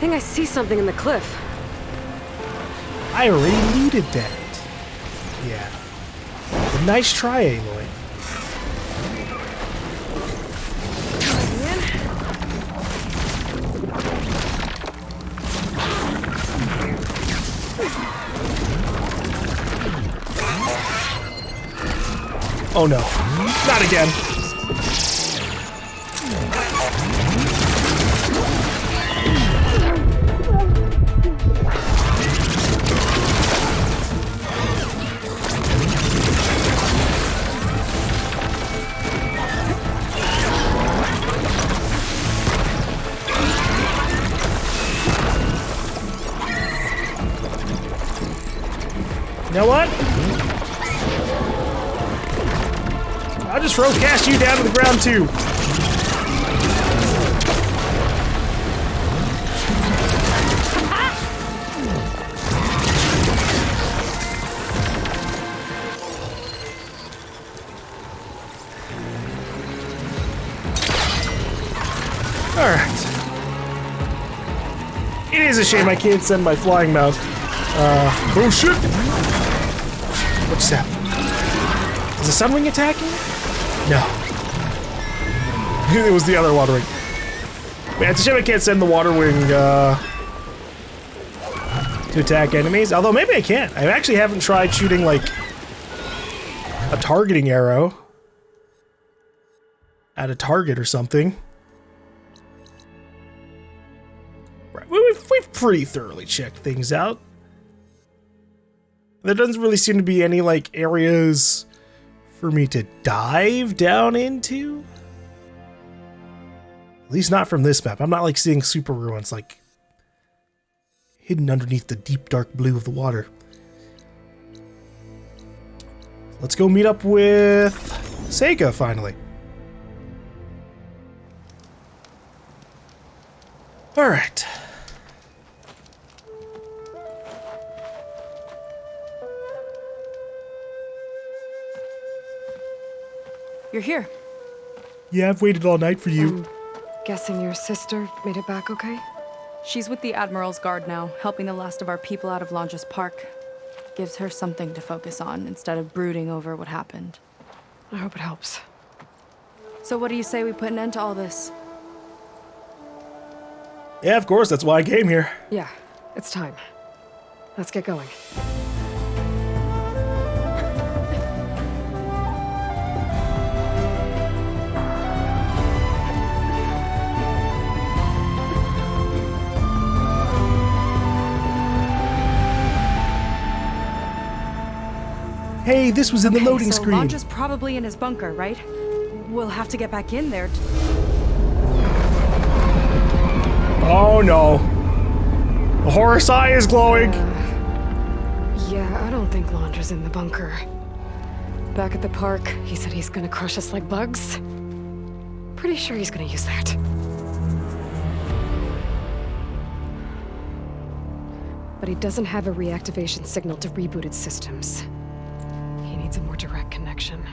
think I see something in the cliff. I already looted that. Yeah. But nice try, Aloy. Oh no, not again. You know what? I'll just rope cast you down to the ground too. Alright. It is a shame I can't send my flying mouse. Oh shit! What's that? Is the Sunwing attacking? No. It was the other Water Wing. Man, it's a shame I can't send the Water Wing to attack enemies. Although maybe I can. I actually haven't tried shooting like a targeting arrow at a target or something. Right, we've pretty thoroughly checked things out. There doesn't really seem to be any like areas for me to dive down into. At least not from this map. I'm not like seeing super ruins like hidden underneath the deep dark blue of the water. Let's go meet up with Seyka finally. All right. You're here. Yeah, I've waited all night for you. Guessing your sister made it back okay? She's with the Admiral's Guard now, helping the last of our people out of Londra's park. Gives her something to focus on instead of brooding over what happened. I hope it helps. So what do you say we put an end to all this? Yeah, of course, that's why I came here. Yeah, it's time. Let's get going. Hey, this was in the loading so screen. Londra's probably in his bunker, right? We'll have to get back in there. Oh no. The Horus eye is glowing. Yeah, I don't think Londra's in the bunker. Back at the park, he said he's gonna crush us like bugs. Pretty sure he's gonna use that. But he doesn't have a reactivation signal to reboot its systems. He needs a more direct connection.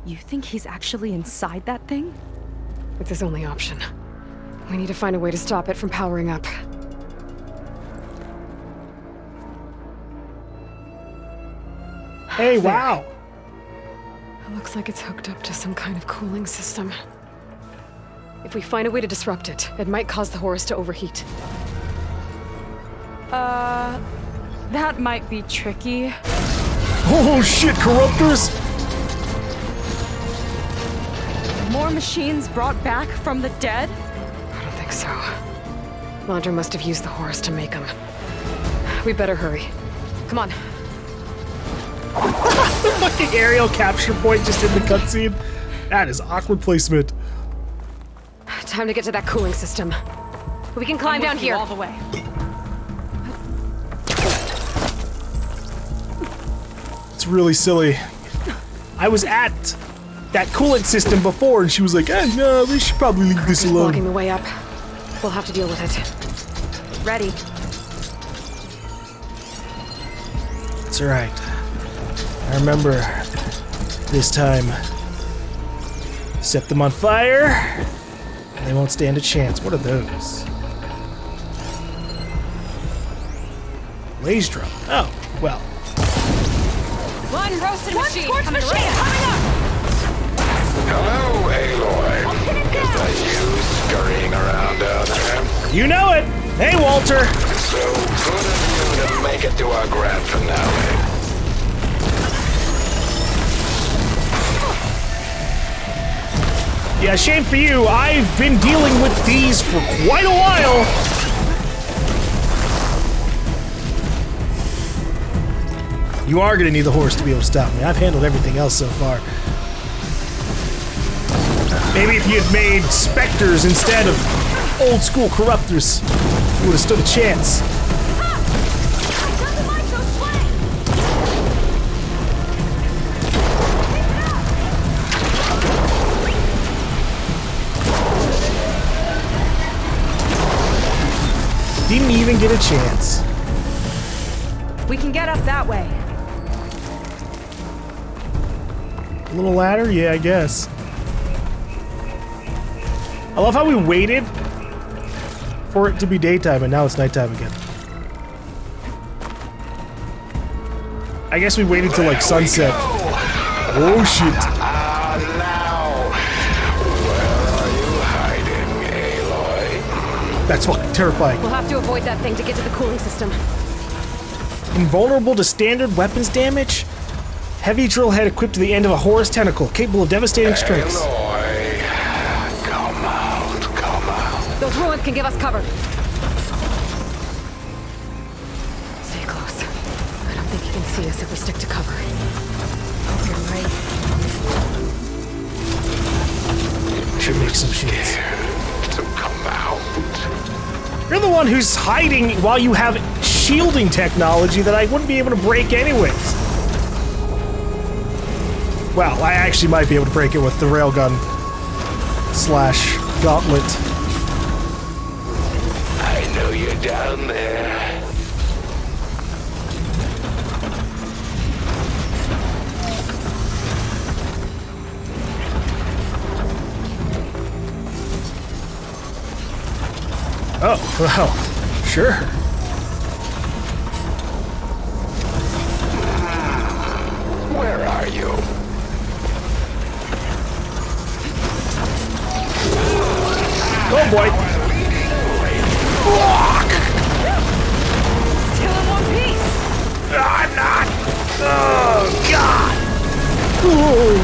You think he's actually inside that thing? It's his only option. We need to find a way to stop it from powering up. Hey, wow. It looks like it's hooked up to some kind of cooling system. If we find a way to disrupt it, it might cause the Horus to overheat. That might be tricky. Oh shit, corruptors! More machines brought back from the dead? I don't think so. Londra must have used the Horus to make them. We better hurry. Come on. The fucking aerial capture point just in the cutscene. That is awkward placement. Time to get to that cooling system. We can climb down here. All the way. It's really silly. I was at that coolant system before and she was like, no, we should probably leave this alone. Blocking the way up. We'll have to deal with it. Ready. That's right. I remember this time. Set them on fire, and they won't stand a chance. What are those? Blaze drum. Oh, well. One roasted machine sports coming machine right up. coming up! Hello, Aloy. Is that you scurrying around down there? You know it! Hey, Walter! So good of you to make it to our grand finale. Yeah, shame for you. I've been dealing with these for quite a while. You are going to need the horse to be able to stop me. I've handled everything else so far. Maybe if you had made specters instead of old school corruptors, you would have stood a chance. Didn't even get a chance. We can get up that way. A little ladder? Yeah, I guess. I love how we waited for it to be daytime and now it's nighttime again. I guess we waited till like sunset. Oh shit. Now, where are you hiding, Aloy? That's fucking terrifying. We'll have to avoid that thing to get to the cooling system. Invulnerable to standard weapons damage? Heavy drill head equipped to the end of a Horus tentacle, capable of devastating strikes. Aloy, come out, come out. Those ruins can give us cover. Stay close. I don't think you can see us if we stick to cover. Hope you're right. Should make some shit. To come out. You're the one who's hiding while you have shielding technology that I wouldn't be able to break anyways. Well, I actually might be able to break it with the railgun slash gauntlet. I know you're down there. Oh, well, sure. Where are you? Oh boy. Still in one piece. I'm not. Oh, God. Ooh.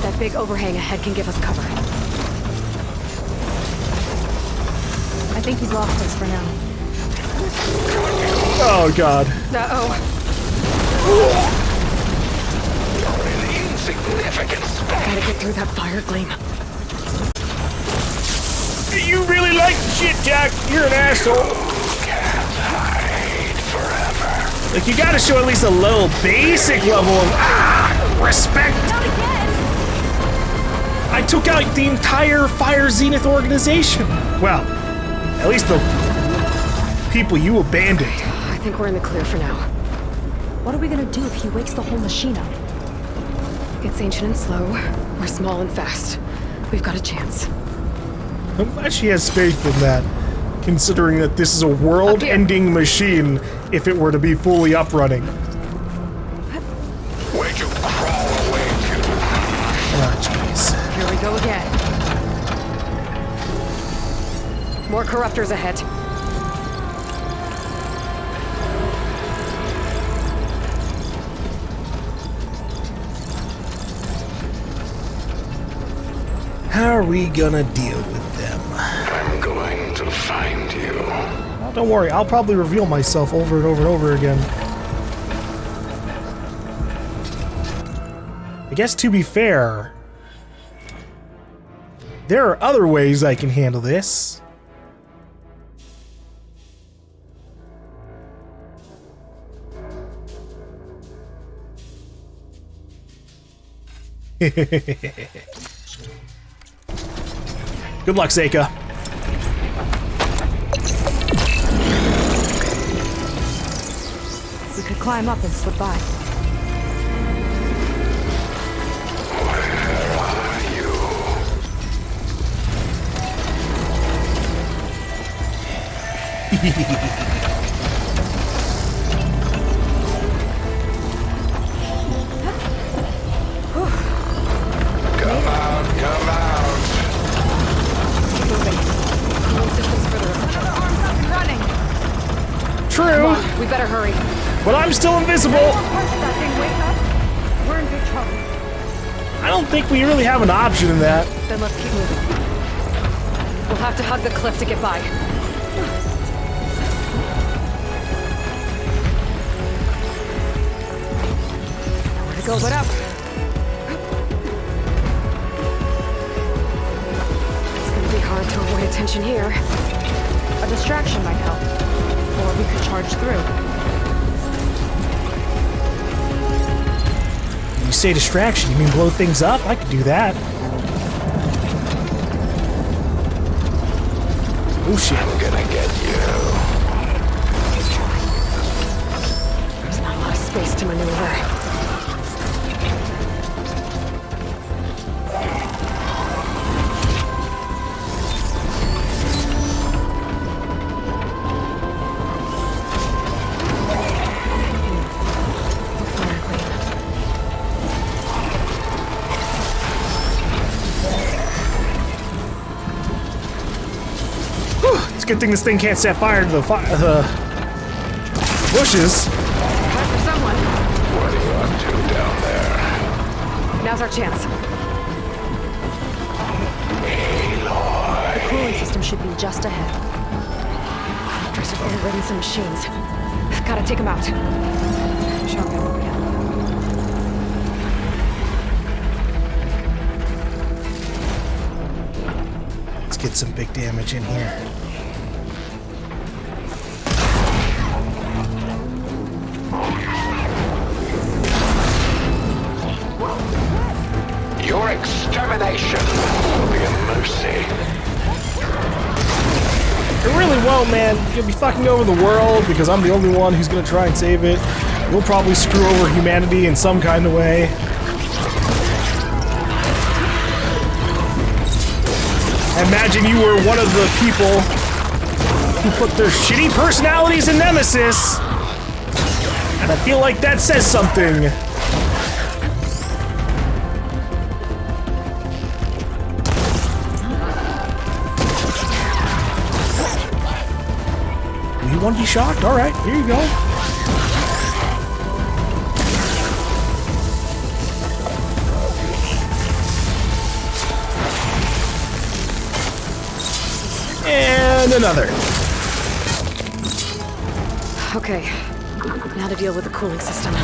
That big overhang ahead can give us cover. I think he's lost us for now. Oh, God. Uh-oh. You're an insignificant speck. Gotta get through that fire gleam. You really like shit, Jack. You're an asshole. Can't hide forever. Like, you gotta show at least a little basic level of respect. Not again! I took out the entire Fire Zenith organization. Well, at least the people you abandoned. I think we're in the clear for now. What are we gonna do if he wakes the whole machine up? It's ancient and slow. We're small and fast. We've got a chance. I'm glad she has faith in that, considering that this is a world-ending machine if it were to be fully up-running. Where'd you crawl away to? Ah, jeez. Here we go again. More corruptors ahead. How are we gonna deal with them? I'm going to find you. Well, don't worry, I'll probably reveal myself over and over and over again. I guess to be fair, there are other ways I can handle this. Good luck, Seyka. We could climb up and slip by. Where are you? Come out, come out. Keep moving. Cooling system's further up. Another arm's up and running. True, Come on, we better hurry. but I'm still invisible. That thing wake up. We're in big trouble. I don't think we really have an option in that. Then let's keep moving. We'll have to hug the cliff to get by. Nowhere to go but up. It's gonna be hard to avoid attention here. A distraction might help. Or we could charge through. You say distraction, you mean blow things up? I could do that. Oh shit. I'm gonna get you. There's not a lot of space to maneuver. Good thing this thing can't set fire to the bushes. Time for someone. What are you up to down there? Now's our chance. Aloy. The cooling system should be just ahead. Hunters have overridden some machines. Gotta take them out. Show me where we are. Let's get some big damage in here. Your extermination will be a mercy. It really won't, man. You're gonna be fucking over the world because I'm the only one who's gonna try and save it. You'll probably screw over humanity in some kind of way. Imagine you were one of the people who put their shitty personalities in Nemesis. And I feel like that says something. You want to be shocked? Alright, here you go. And another. Okay, now to deal with the cooling system.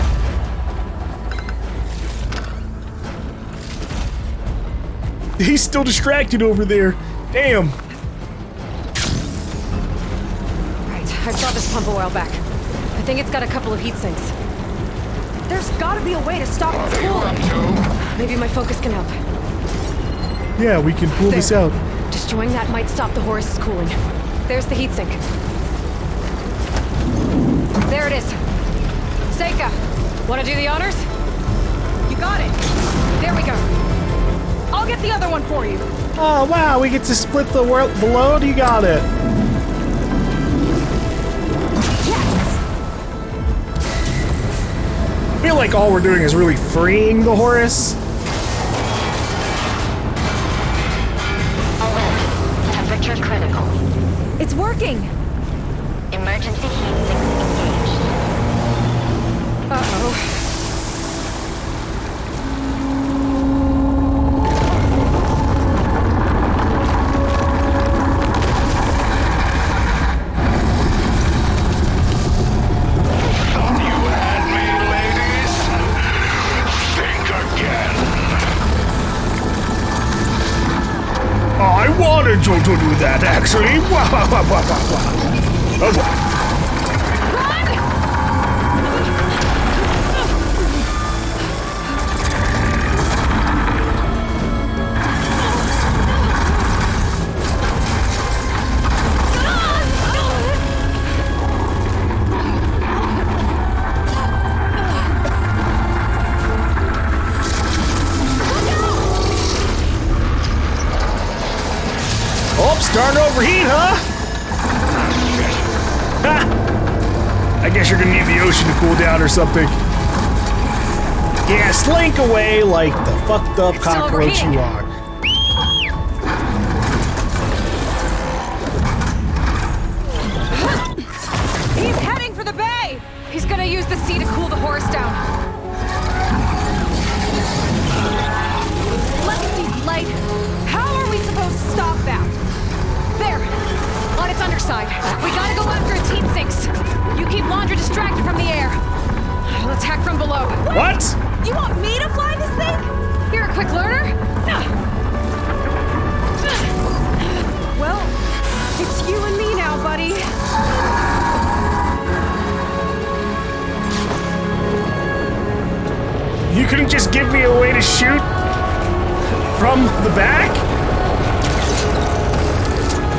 He's still distracted over there. Damn. Right, I saw this pump a while back. I think it's got a couple of heat sinks. There's gotta be a way to stop What its are you up cooling. to? Maybe my focus can help. Yeah, we can pull this out. Destroying that might stop the Horus's cooling. There's the heatsink. There it is. Seyka, want to do the honors? You got it. There we go. I'll get the other one for you. Oh, wow, we get to split the load? You got it. Yes. I feel like all we're doing is really freeing the Horus. Alert. Temperature critical. It's working. Emergency heat sinks engaged. Uh-oh. Thought you had me, ladies? Think again. I wanted you to do that, actually. Oh, boy. Oh, starting to overheat, huh? I guess you're gonna need the ocean to cool down or something. Yeah, slink away like the fucked up cockroach you are. He's heading for the bay! He's gonna use the sea to cool the Horus down. Legacy's light. How are we supposed to stop that? There! On its underside. We gotta go after its heat sinks. You keep Londra distracted from the air. I'll attack from below. What? You want me to fly this thing? You're a quick learner? Well, it's you and me now, buddy. You couldn't just give me a way to shoot from the back?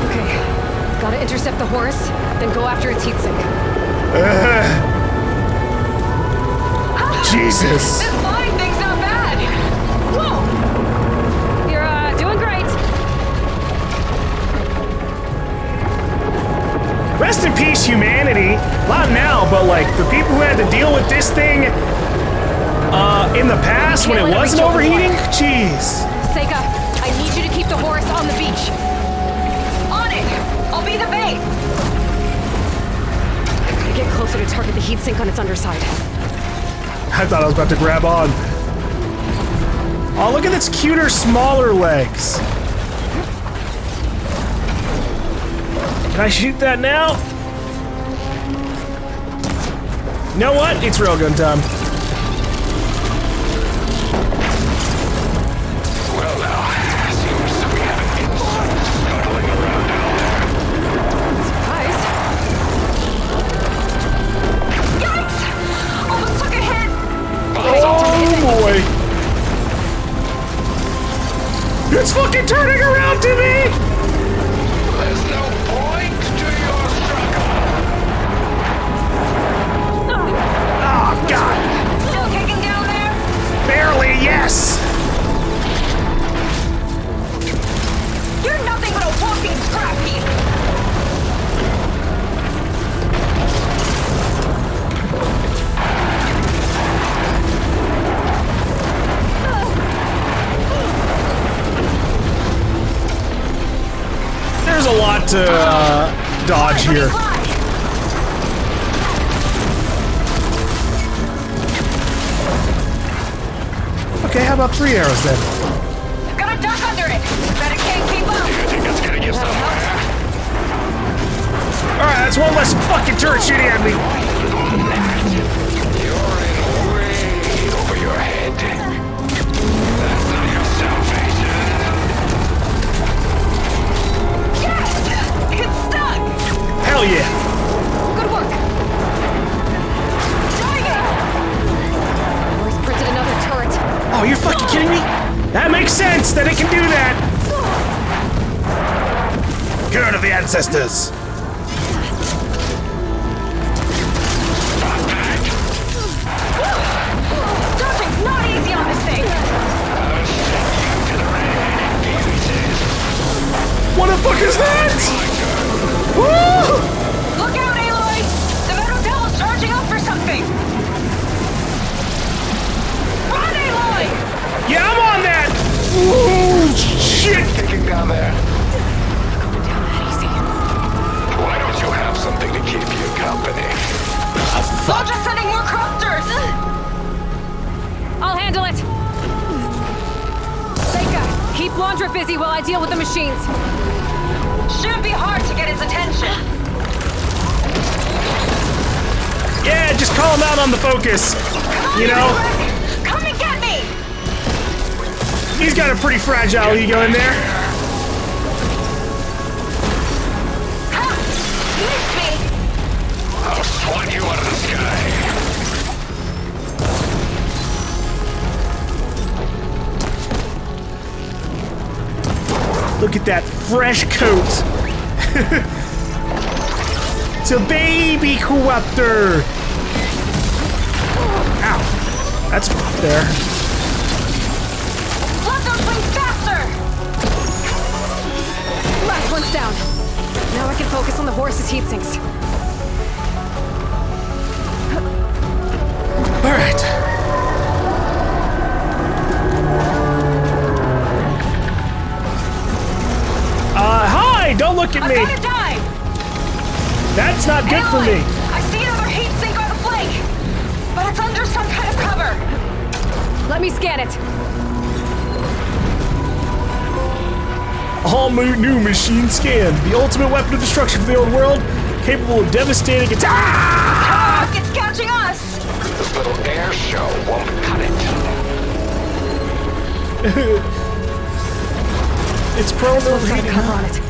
Okay, gotta intercept the Horus, then go after its heatsink. Jesus. This flying thing's not bad. Whoa! You're doing great. Rest in peace, humanity. Not now, but like the people who had to deal with this thing in the past when it wasn't overheating? Jeez. Seyka, I need you to keep the Horus on the beach. On it! I'll be the bait! I gotta get closer to target the heatsink on its underside. I thought I was about to grab on. Oh, look at its cuter, smaller legs. Can I shoot that now? You know what? It's railgun time. Well now, seems that we have an insect scuttling around down there. Surprise. Yikes! Almost took a hit! Oh boy! It's fucking turning around to me! There's no point to your struggle. Oh god! Still kicking down there? Barely, yes! You're nothing but a walking scrap heap! There's a lot to dodge here. Okay, how about 3 arrows then? Gotta duck under it! Bet it can't keep up! You think that's gonna get somewhere? Alright, that's one less fucking turret shooting at me. You're in way over your head. That's not your salvation. Yes! It's stuck! Hell yeah. Good work! Dang it! Horus printed another turret. Oh, you're fucking kidding me? That makes sense that it can do that. Good of the ancestors. Dodging's not easy on this thing! What the fuck is that? Woo! Look out, Aloy! The Metal is charging up for something! Run, Aloy! Yeah, I'm on that! Ooh, shit! Kicking down there. Going down that easy. Why don't you have something to keep you company? I'm just sending more crafters! I'll handle it! Seyka, keep Londra busy while I deal with the machines. Shouldn't be hard to get his attention. Yeah, just call him out on the focus. You know? Come and get me! He's got a pretty fragile ego in there. Ha! Missed me! I'll swat you out of the sky. Look at that fresh coat. It's a baby corruptor. Ow. That's there. Let those things faster! Last one's down. Now I can focus on the Horus's heat sinks. That's not good for me. I see another heat sink on the flank, but it's under some kind of cover. Let me scan it. All new machine scan. The ultimate weapon of destruction for the old world, capable of devastating attack. Ah! It's catching us. This little air show won't cut it. It's prone to Got a overheating. cover on it.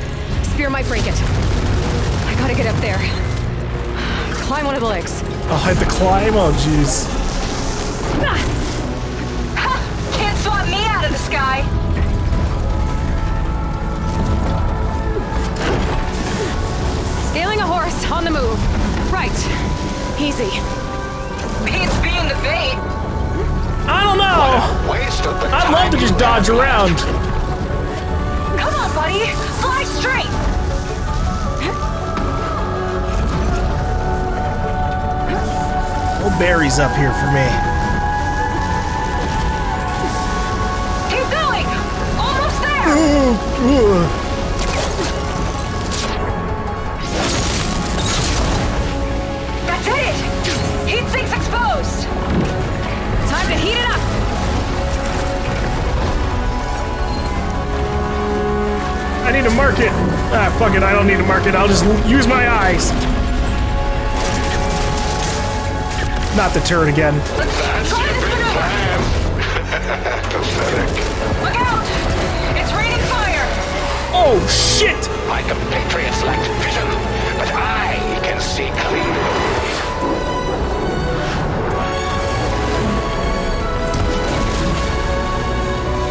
Spear might break it. I gotta get up there. Climb one of the legs. I'll have to climb. Oh, jeez. Ha! Can't swat me out of the sky. Scaling a horse on the move. Right. Easy. Beats being the bait. I don't know. Waste of the I'd love to just dodge around. Come on, buddy. Fly straight. No berries up here for me. Keep going. Almost there. That's it. Heat sink's exposed. Time to heat it up. I need to mark it. Ah, fuck it. I don't need to mark it. I'll just use my eyes. Not the turret again. Let's try this maneuver. Pathetic. Look out. It's raining fire. Oh, shit! My compatriots lack vision, but I can see clearly.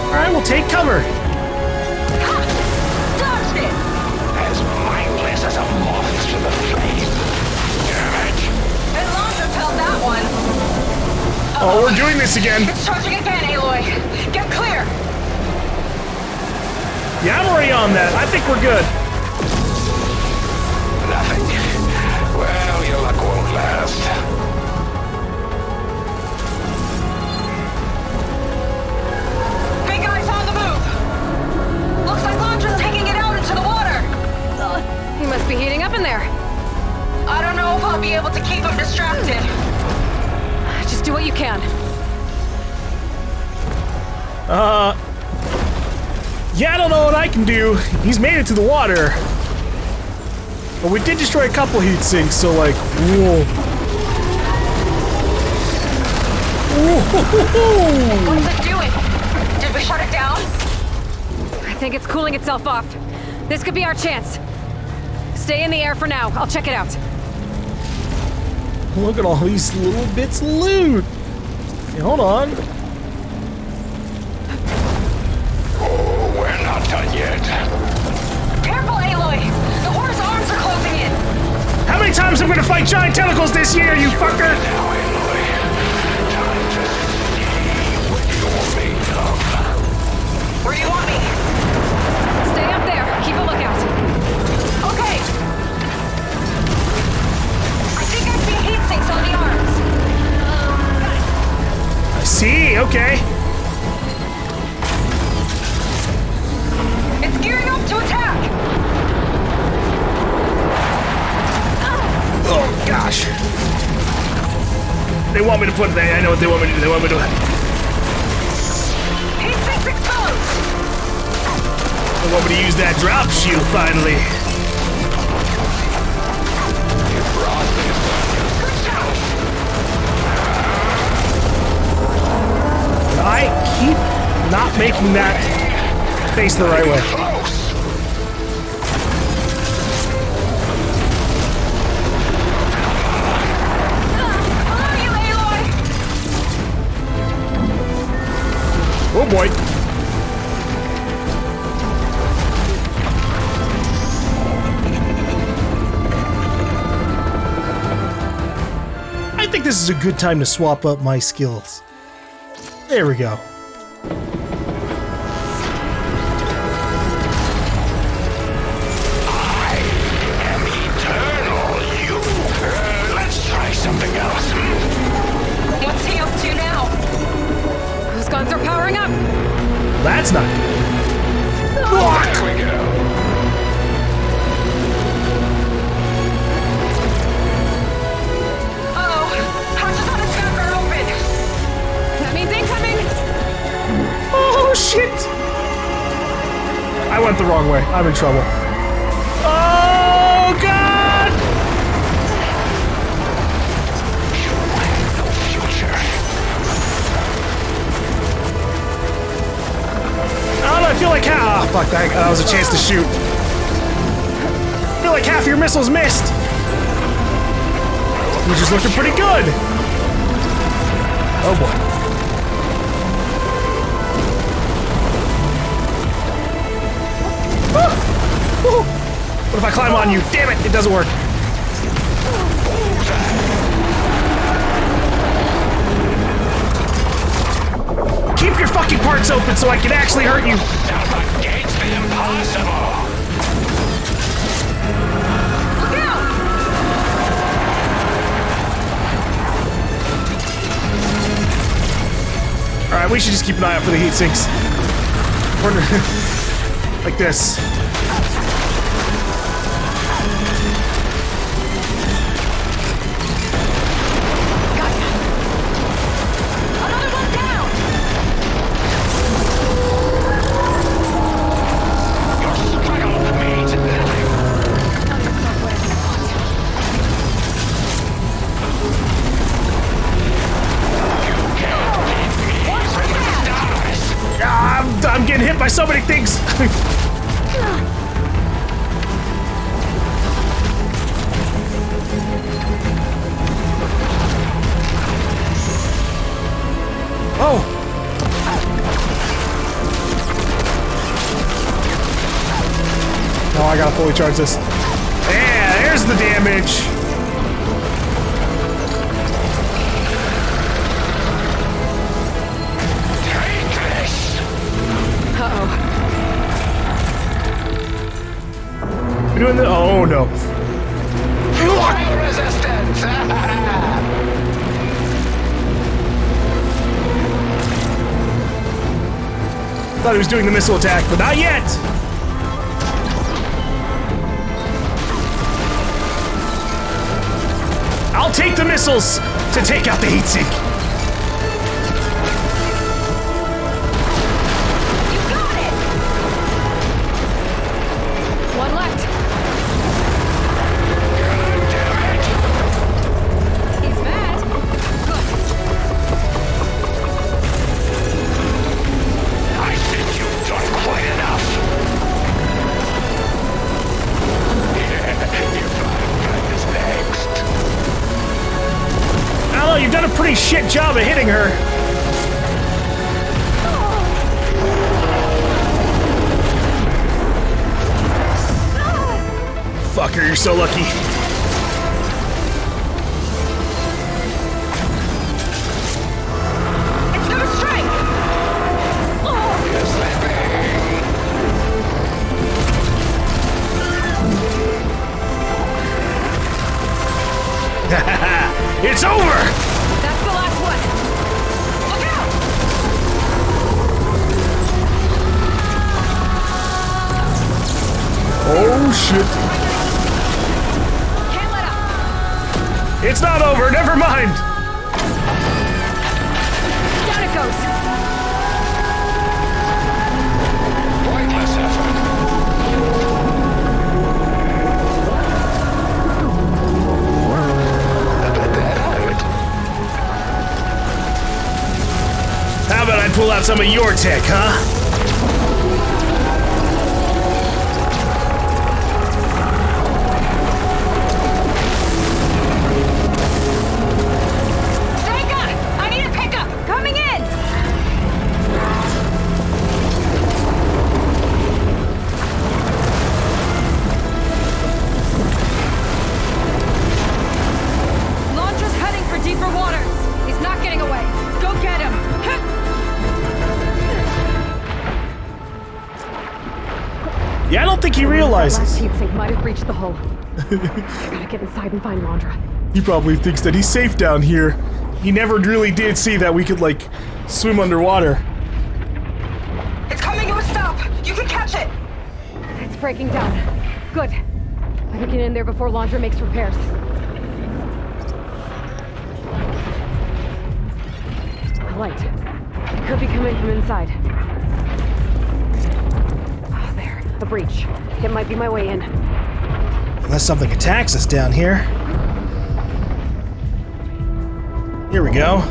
Alright, we'll take cover. Ha! Dodged it. As mindless as a moth to the flame. Damn it. And Londra held that one. Oh, we're doing this again. It's charging again, Aloy. Get clear. Yeah, I'm already on that. I think we're good. Nothing. Well, your luck won't last. Big eyes on the move. Looks like Londra's taking it out into the water. He must be heating up in there. I don't know if I'll be able to keep him distracted. Just do what you can. Yeah, I don't know what I can do. He's made it to the water. But we did destroy a couple heat sinks, so like, whoa. Whoa. What's it doing? Did we shut it down? I think it's cooling itself off. This could be our chance. Stay in the air for now. I'll check it out. Look at all these little bits of loot. Hey, hold on. Oh, we're not done yet. Careful, Aloy! The Horus arms are closing in! How many times am I gonna fight giant tentacles this year, you fucker? Now, Aloy. Time to see what you're made of. Where do you want me? Stay up there. Keep a lookout. Okay. I think I see heat sinks on the arms. I see, okay. It's gearing up to attack! Oh, gosh. They want me to put it there. I know what they want me to do. They want me to... Heat sinks exposed! They want me to use that drop shield, finally. I keep not making that face the right way. Close. Below you, Aloy! Oh boy. I think this is a good time to swap up my skills. There we go. I am eternal, you. Let's try something else. What's he up to now? Those guns are powering up! That's not good. There we go. shit! I went the wrong way. I'm in trouble. Oh, God! No future. Oh, I feel like half. Oh, fuck, that was a chance to shoot. I feel like half your missiles missed. Which is looking pretty good. Oh boy. What if I climb on you? Damn it, it doesn't work. Keep your fucking parts open so I can actually hurt you. Up against the impossible. Look out! Alright, we should just keep an eye out for the heat sinks. Like this. I'm getting hit by so many things. Oh. Oh, I gotta fully charge this. Yeah, there's the damage. We're doing the. Oh no. Resistance. Thought he was doing the missile attack, but not yet. I'll take the missiles to take out the heatsink. You've done a pretty shit job of hitting her. Fucker, you're so lucky. It's gonna strike! It's over! That's the last one! Look out! Oh shit. Can't let up! It's not over, never mind! Down it goes! Pointless effort. How about I pull out some of your tech, huh? Seyka! I need a pickup! Coming in! Londra's heading for deeper waters. He's not getting away. Go get him! Yeah, I don't think he realizes. Last heat sink might have breached the hull. Gotta get inside and find Londra. He probably thinks that he's safe down here. He never really did see that we could, like, swim underwater. It's coming to a stop! You can catch it! It's breaking down. Good. Better get in there before Londra makes repairs. A light. It could be coming from inside. A breach. It might be my way in. Unless something attacks us down here. Here we go.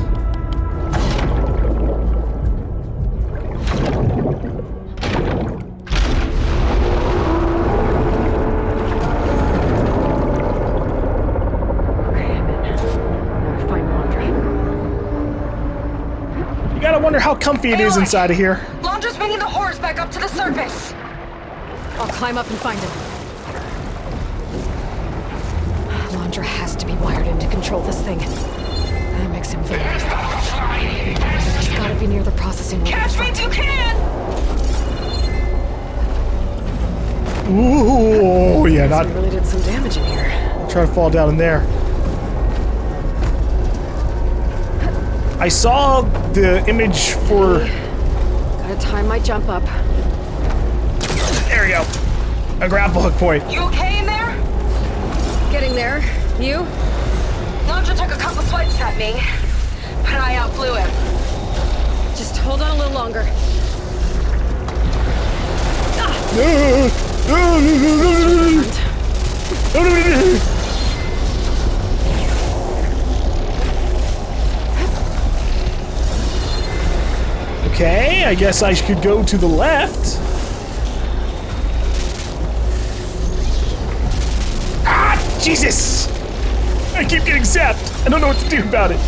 You gotta wonder how comfy it is inside of here. Londra's bringing the Horus back up to the surface. I'll climb up and find him. Londra has to be wired in to control this thing. That makes him very... He's gotta be near the processing room. Catch me if you can! Ooh, yeah, not... We really did some damage in here. I'll try to fall down in there. I saw the image for... Gotta time my jump up. There we go. A grapple hook point. You okay in there? Getting there. You? Londra took a couple swipes at me, but I outflew him. Just hold on a little longer. Okay, I guess I could go to the left. Ah, Jesus! I keep getting zapped. I don't know what to do about it.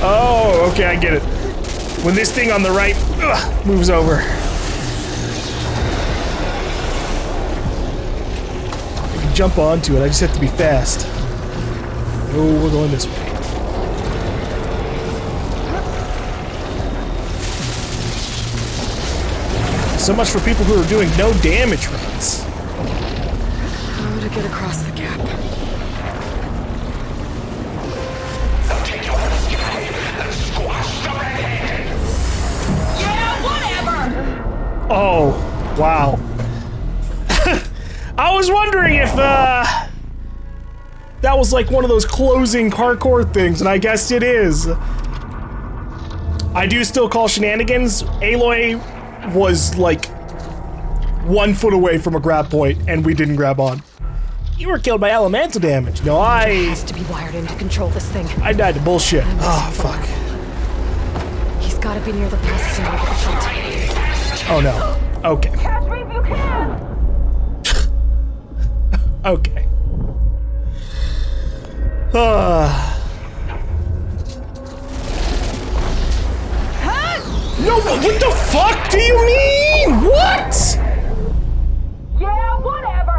Oh, okay, I get it. When this thing on the right moves over. I can jump onto it, I just have to be fast. Oh, we're going this way. So much for people who are doing no damage runs. How to get across the gap? Yeah, whatever! Oh, wow. I was wondering if, that was like one of those closing parkour things, and I guess it is. I do still call shenanigans. Aloy was like 1 foot away from a grab point, and we didn't grab on. You were killed by elemental damage. No, It has to be wired in to control this thing. I died to bullshit. Oh, fuck. He's gotta be near the processing room at the front. Oh, no. Okay. Catch me if you can! Okay. No, what the fuck do you mean? What? Yeah, whatever!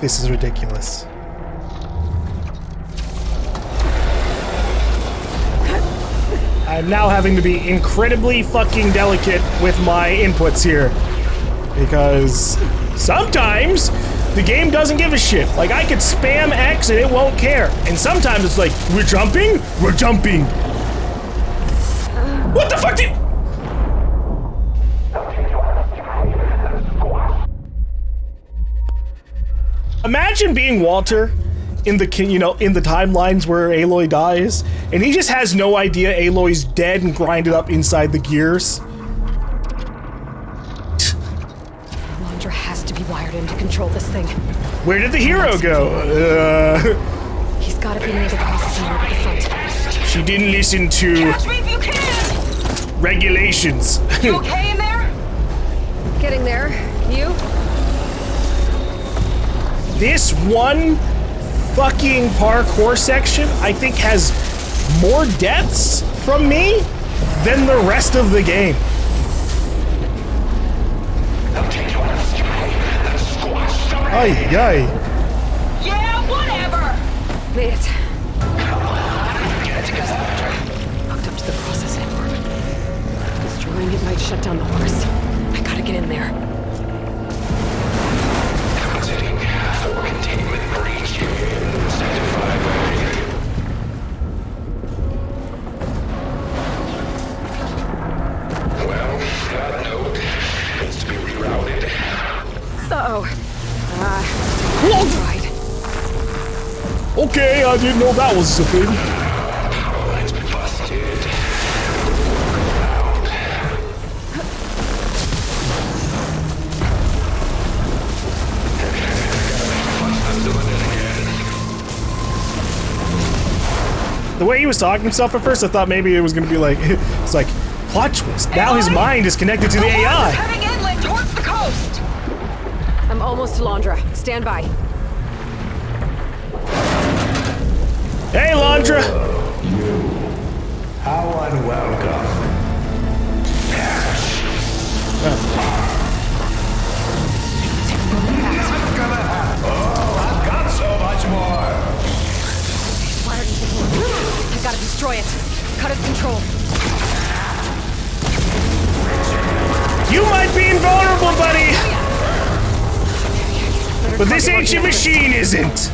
This is ridiculous. I'm now having to be incredibly fucking delicate with my inputs here. Because sometimes the game doesn't give a shit. Like, I could spam X and it won't care. And sometimes it's like, we're jumping? We're jumping. What the fuck did... Imagine being Walter in the, you know, in the timelines where Aloy dies, and he just has no idea Aloy's dead and grinded up inside the gears. Londra has to be wired in to control this thing. Where did the hero go? He's gotta be near the processing room at the front. She didn't listen to Catch me if you can! regulations. You okay in there? Getting there. You? This one fucking parkour section, I think, has more deaths from me than the rest of the game. Ay, ay. Yeah, whatever! Made it. Hooked up to the process network. Destroying it might shut down the Horus. I gotta get in there. Considering for containment breach. Sanctified by... Well, that node needs to be rerouted. Uh-oh. Right. Okay, I didn't know that was a thing. It's busted. The way he was talking to himself at first, I thought maybe it was gonna be like, it's like, plot twist. Now his mind is connected to the AI. Heading inland towards the coast. I'm almost to Londra. Stand by. Hey, Londra. How unwelcome. I've got so much more. I gotta destroy it. Cut its control. You might be invulnerable, buddy. But this ancient machine isn't.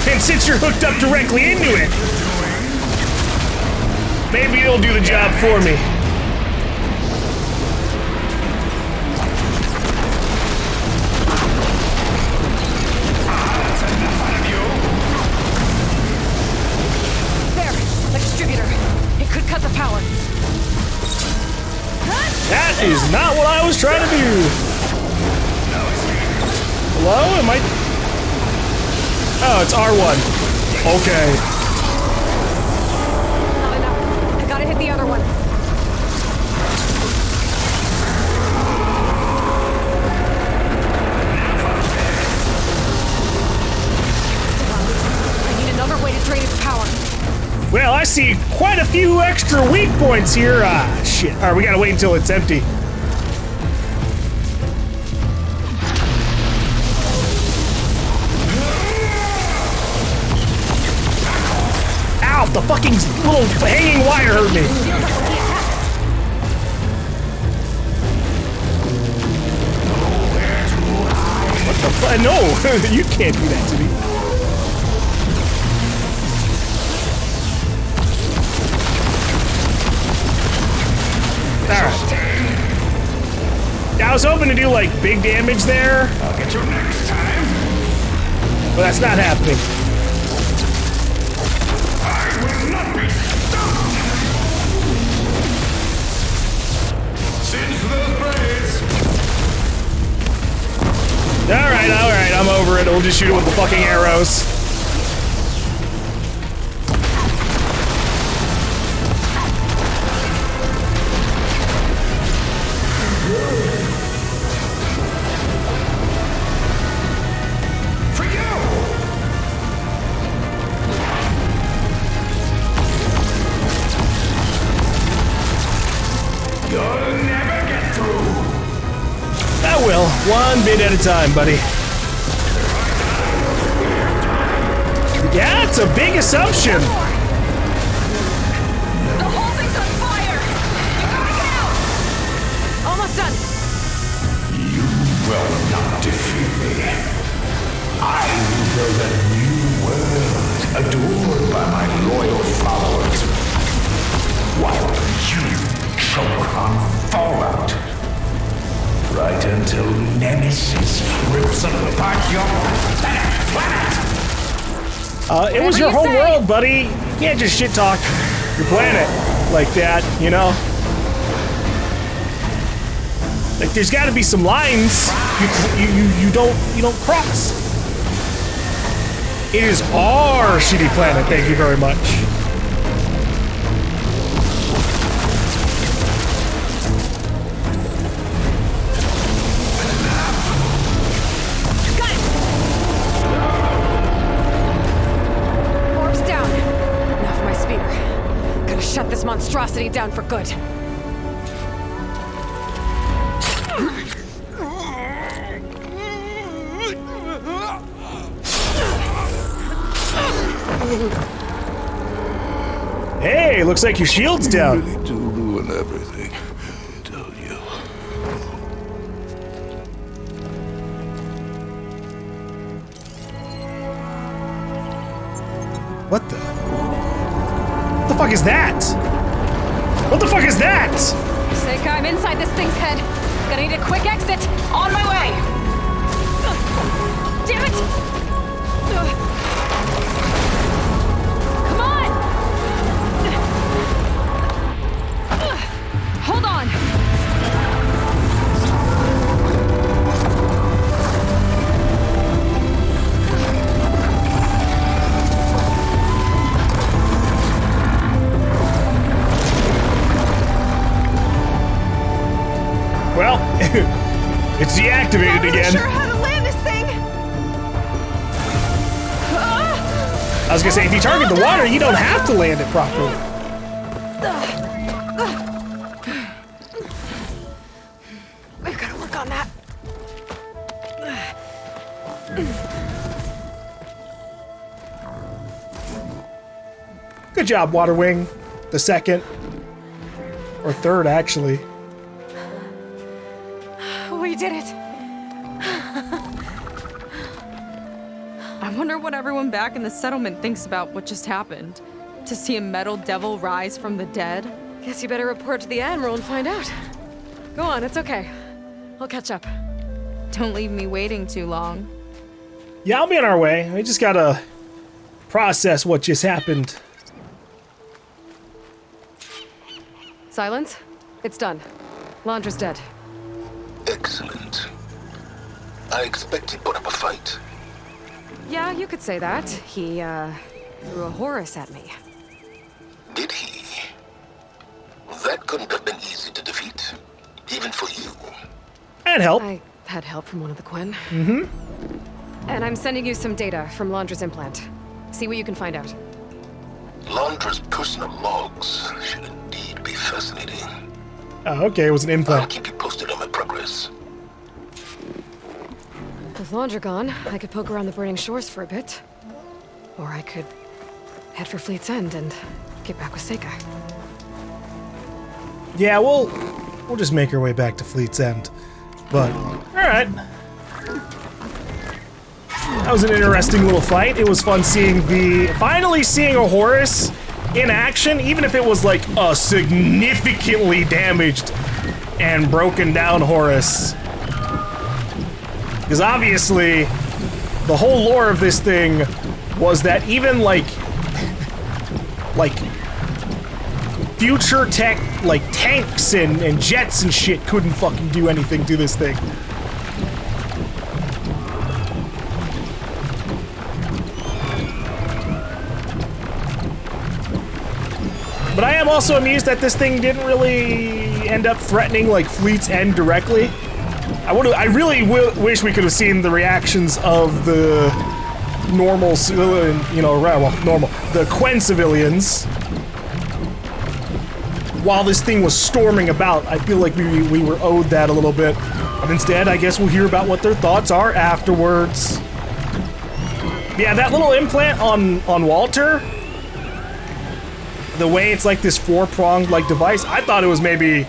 And since you're hooked up directly into it, maybe it'll do the job for me. There, the distributor. It could cut the power. That is not what I was trying to do. Hello? Am I? Oh, it's R1. Okay. Not enough. I gotta hit the other one. I need another way to drain its power. Well, I see quite a few extra weak points here. Ah, shit. All right, we gotta wait until it's empty. Ow, the fucking little hanging wire hurt me. What the fuck? No, you can't do that to me. Alright. I was hoping to do like big damage there. I'll get you next time. But that's not happening. I will not be stopped. Since those braids. Alright, I'm over it. We'll just shoot it with the fucking arrows. For you. You'll never get through. I will. One bit at a time, buddy. Yeah, it's a big assumption. The whole thing's on fire! You gotta get out! Almost done. You will not defeat me. I will build a new world adored by my loyal followers. While you choke on fallout. Right until Nemesis rips apart your planet. It was your whole world, buddy. You can't just shit talk your planet like that, you know? Like, there's got to be some lines you don't cross. It is our shitty planet. Thank you very much. Got it! Orbs down. Now for my spear. Gotta shut this monstrosity down for good. Hey, looks like your shield's down. You really do ruin everything, don't you? What the fuck is that? What the fuck is that? Seyka, I'm inside this thing's head. Gonna need a quick exit. On my way! Damn it! reactivated Not really again. sure how to land this thing. I was gonna say, if you target the water, you don't have to land it properly. We've got to work on that. Good job, Water Wing. The second. Or third, actually. We did it. I wonder what everyone back in the settlement thinks about what just happened. To see a metal devil rise from the dead. Guess you better report to the Admiral and find out. Go on, it's okay. I'll catch up. Don't leave me waiting too long. Yeah, I'll be on our way. We just gotta process what just happened. Silence? It's done. Londra's dead. Excellent. I expect he put up a fight. Yeah, you could say that. He, threw a Horus at me. Did he? That couldn't have been easy to defeat, even for you. And help. I had help from one of the Quen. Mm-hmm. And I'm sending you some data from Londra's implant. See what you can find out. Londra's personal logs should indeed be fascinating. Oh, okay, it was an I'll implant. keep you posted on my progress. With Londra gone, I could poke around the burning shores for a bit. Or I could head for Fleet's End and get back with Seyka. Yeah, we'll just make our way back to Fleet's End. But, alright. That was an interesting little fight. It was fun finally seeing a Horus in action, even if it was like a significantly damaged and broken down Horus. Because obviously, the whole lore of this thing was that even like future tech, like tanks and jets and shit couldn't fucking do anything to this thing. But I am also amused that this thing didn't really end up threatening like Fleet's End directly. I really wish we could have seen the reactions of the normal civilian, the Quen civilians while this thing was storming about. I feel like we were owed that a little bit. But instead, I guess we'll hear about what their thoughts are afterwards. Yeah, that little implant on Walter, the way it's like this four-pronged like device, I thought it was maybe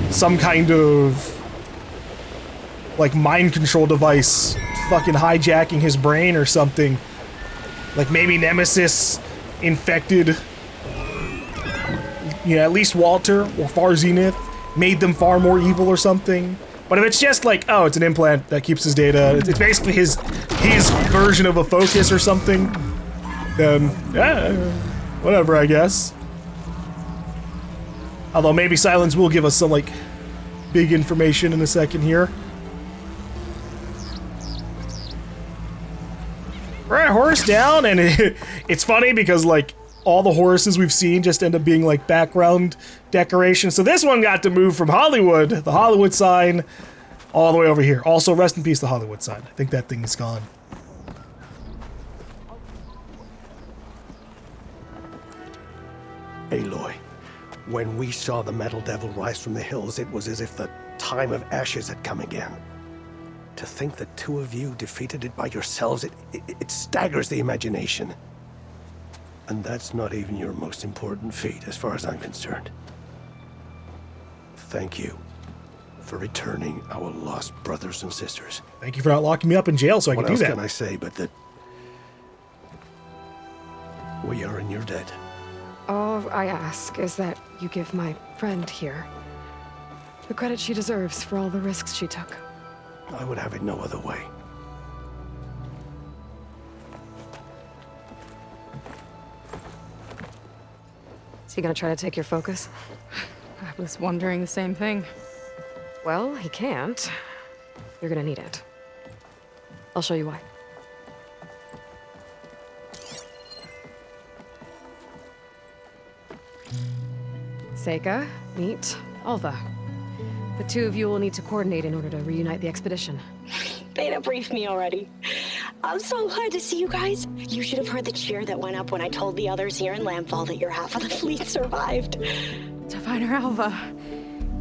some kind of like mind control device fucking hijacking his brain or something. Like maybe Nemesis infected, at least Walter or Far Zenith, made them far more evil or something. But if it's just like, oh, it's an implant that keeps his data, it's basically his version of a focus or something, then yeah, whatever, I guess. Although maybe Silence will give us some like big information in a second here. Alright, Horus down, and it's funny because like all the Horuses we've seen just end up being like background decoration. So this one got to move from Hollywood, the Hollywood sign, all the way over here. Also, rest in peace, the Hollywood sign. I think that thing is gone. Aloy, when we saw the Metal Devil rise from the hills, it was as if the time of ashes had come again. To think the two of you defeated it by yourselves, it staggers the imagination. And that's not even your most important feat, as far as I'm concerned. Thank you for returning our lost brothers and sisters. Thank you for not locking me up in jail so I could do that. What else can I say but that we are in your debt? All I ask is that you give my friend here the credit she deserves for all the risks she took. I would have it no other way. Is he gonna try to take your focus? I was wondering the same thing. Well, he can't. You're gonna need it. I'll show you why. Seyka, meet Alva. The two of you will need to coordinate in order to reunite the expedition. Beta briefed me already. I'm so glad to see you guys. You should have heard the cheer that went up when I told the others here in Landfall that your half of the fleet survived. Diviner Alva,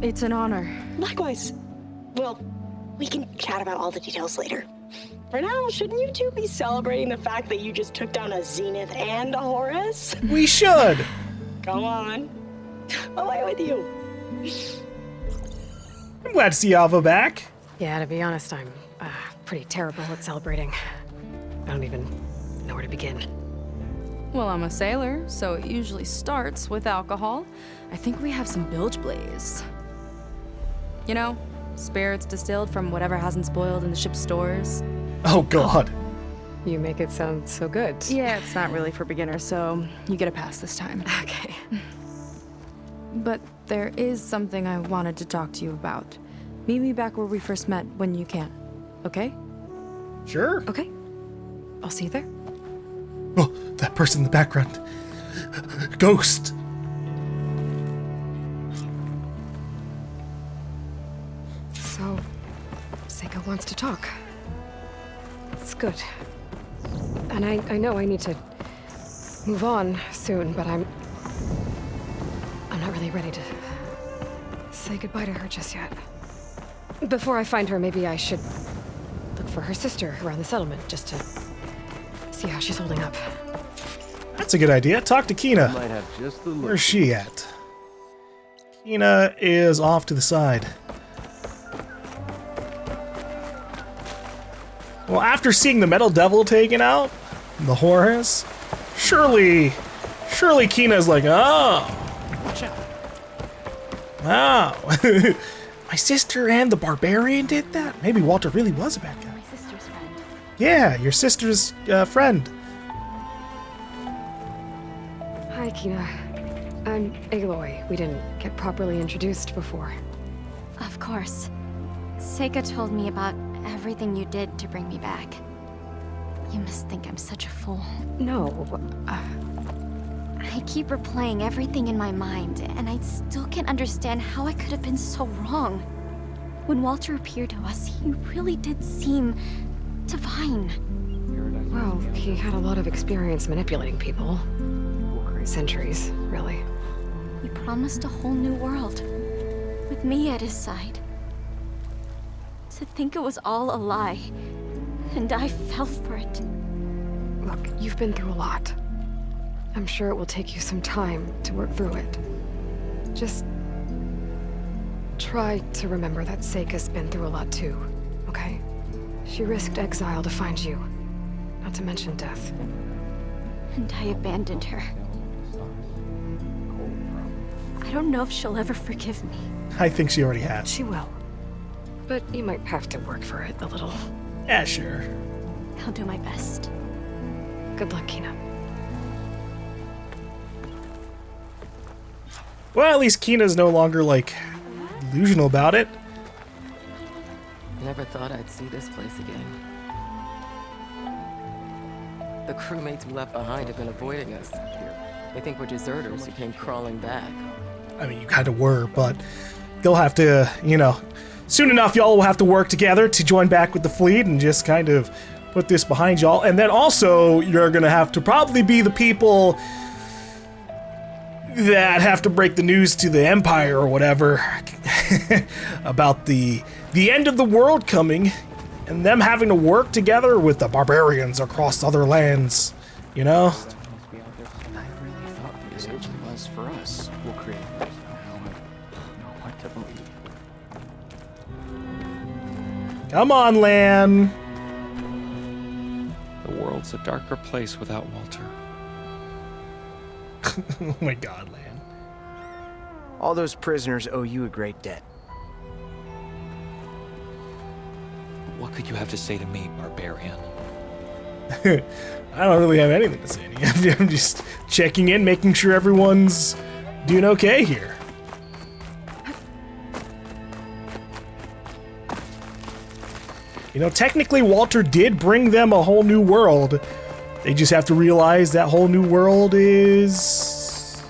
it's an honor. Likewise. Well, we can chat about all the details later. For now, shouldn't you two be celebrating the fact that you just took down a Zenith and a Horus? We should. Come on. Away with you. I'm glad to see Alva back. Yeah, to be honest, I'm pretty terrible at celebrating. I don't even know where to begin. Well, I'm a sailor, so it usually starts with alcohol. I think we have some bilge blaze. You know, spirits distilled from whatever hasn't spoiled in the ship's stores. Oh, God. You make it sound so good. Yeah, it's not really for beginners, so you get a pass this time. Okay. But there is something I wanted to talk to you about. Meet me back where we first met when you can. Okay? Sure. Okay. I'll see you there. Oh, that person in the background. Ghost. So, Seyka wants to talk. It's good. And I know I need to move on soon, but I'm not really ready to say goodbye to her just yet. Before I find her, maybe I should look for her sister around the settlement, just to see how she's holding up. That's a good idea. Talk to Kina. Might have just the look. Where's she at? Kina is off to the side. Well, after seeing the Metal Devil taken out, the Horus, surely Kina's like, oh. Watch out. Wow. My sister and the barbarian did that? Maybe Walter really was a bad guy. My sister's friend. Yeah, your sister's friend. Hi, Kina. I'm Aloy. We didn't get properly introduced before. Of course. Seyka told me about everything you did to bring me back. You must think I'm such a fool. No, I keep replaying everything in my mind, and I still can't understand how I could have been so wrong. When Walter appeared to us, he really did seem divine. well, he had a lot of experience manipulating people. Centuries, really. He promised a whole new world, with me at his side. To think it was all a lie, and I fell for it. Look, you've been through a lot. I'm sure it will take you some time to work through it. Just try to remember that Seyka's been through a lot too, okay? She risked exile to find you, not to mention death. And I abandoned her. I don't know if she'll ever forgive me. I think she already has. She will. But you might have to work for it a little. Yeah, sure. I'll do my best. Good luck, Kina. Well, at least Kina's no longer, like, delusional about it. Never thought I'd see this place again. The crewmates we left behind have been avoiding us. They think we're deserters who came crawling back. I mean, you kind of were, but they'll have to, you know, soon enough y'all will have to work together to join back with the fleet and just kind of put this behind y'all. And then also, you're gonna have to probably be the people that have to break the news to the Empire or whatever about the end of the world coming and them having to work together with the barbarians across other lands, you know? I really thought the message was for us. We'll create this. Now I know what to believe. Come on, Lan. The world's a darker place without Walter. Oh my god, Lan. All those prisoners owe you a great debt. What could you have to say to me, barbarian? I don't really have anything to say to you. I'm just checking in, making sure everyone's doing okay here. You know, technically Walter did bring them a whole new world. They just have to realize that whole new world is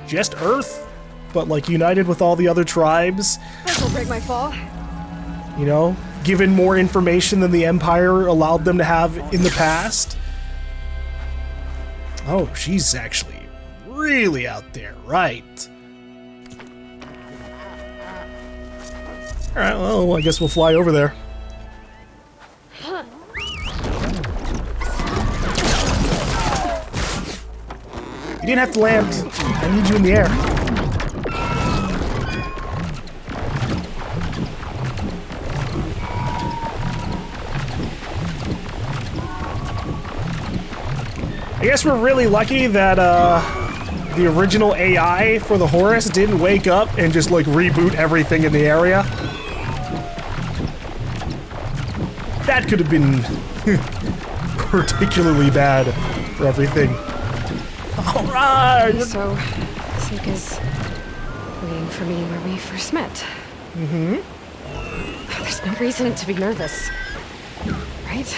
just Earth, but like united with all the other tribes. This'll break my fall. You know, given more information than the Empire allowed them to have in the past. Oh, she's actually really out there, right? Alright, well, I guess we'll fly over there. You didn't have to land. I need you in the air. I guess we're really lucky that the original AI for the Horus didn't wake up and just like reboot everything in the area. That could have been particularly bad for everything. Alright! So, Seyka's waiting for me where we first met. Mm-hmm. There's no reason to be nervous, right?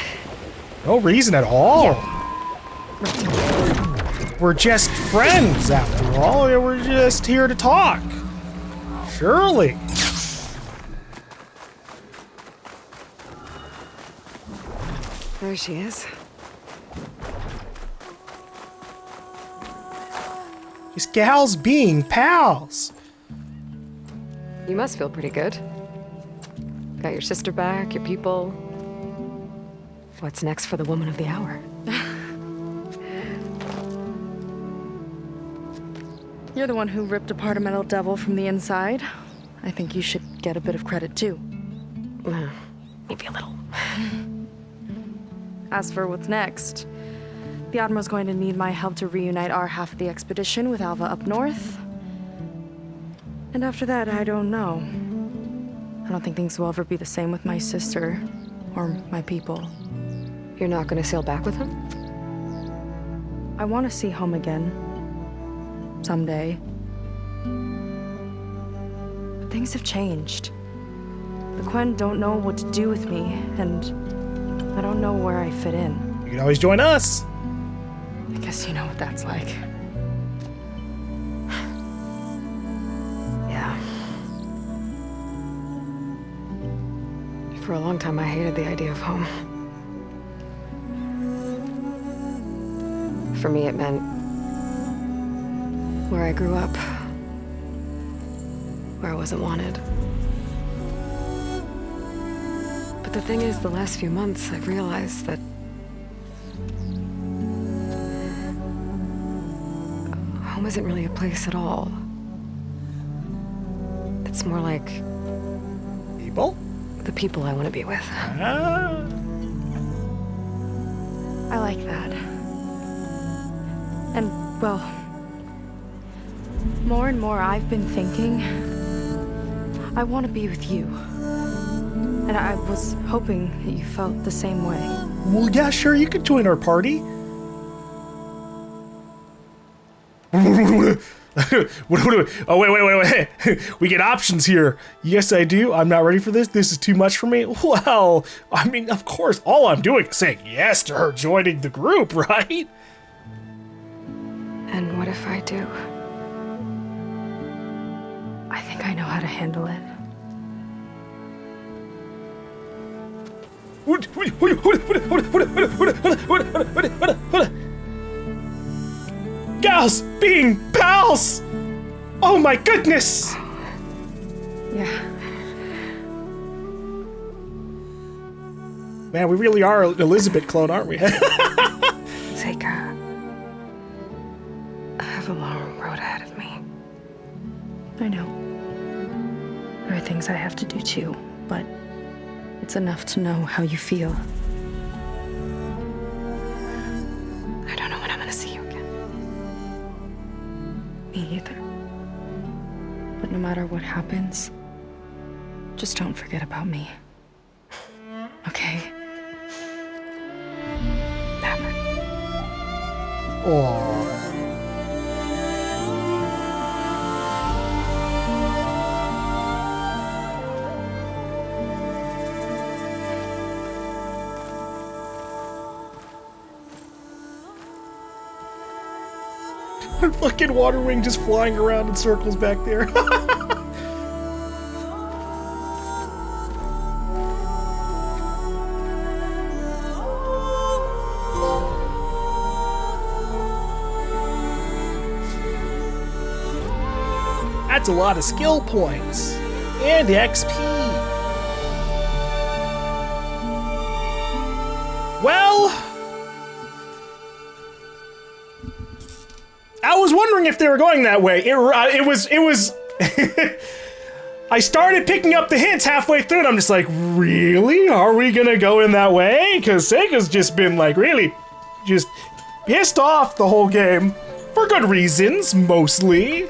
No reason at all. Yeah. We're just friends, after all. We're just here to talk. Surely. There she is. Just gals being pals. You must feel pretty good. Got your sister back, your people. What's next for the woman of the hour? You're the one who ripped apart a metal devil from the inside. I think you should get a bit of credit too. Maybe a little. As for what's next, the Admiral's going to need my help to reunite our half of the expedition with Alva up north. And after that, I don't know. I don't think things will ever be the same with my sister or my people. You're not gonna sail back with him? I want to see home again. Someday. But things have changed. The Quen don't know what to do with me, and I don't know where I fit in. You can always join us. I guess you know what that's like. Yeah. For a long time, I hated the idea of home. For me, it meant where I grew up, where I wasn't wanted. But the thing is, the last few months, I've realized that home isn't really a place at all. It's more like people? The people I want to be with. Ah. I like that. And, well, more and more I've been thinking, I want to be with you. And I was hoping that you felt the same way. Well, yeah, sure, you could join our party. Oh, wait. We get options here. Yes, I do. I'm not ready for this. This is too much for me. Well, I mean, of course, all I'm doing is saying yes to her joining the group, right? And what if I do? I think I know how to handle it. Gals being pals! Oh my goodness! Yeah. Man, we really are an Elizabeth clone, aren't we? Seyka, I have a long road ahead of me. I know. There are things I have to do too, but it's enough to know how you feel. I don't know when I'm gonna see you again. Me either. But no matter what happens, just don't forget about me. Okay? Never. Aww. Our fucking water wing just flying around in circles back there. That's a lot of skill points. And XP. Well, I was wondering if they were going that way. It was I started picking up the hints halfway through and I'm just like, really? Are we gonna go in that way? Because Seyka's just been like really just pissed off the whole game. For good reasons, mostly.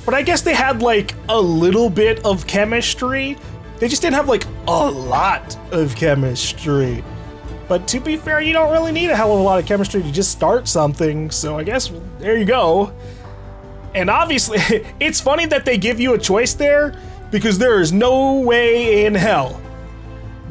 But I guess they had like a little bit of chemistry. They just didn't have like a lot of chemistry. But to be fair, you don't really need a hell of a lot of chemistry to just start something. So I guess there you go. And obviously, it's funny that they give you a choice there because there is no way in hell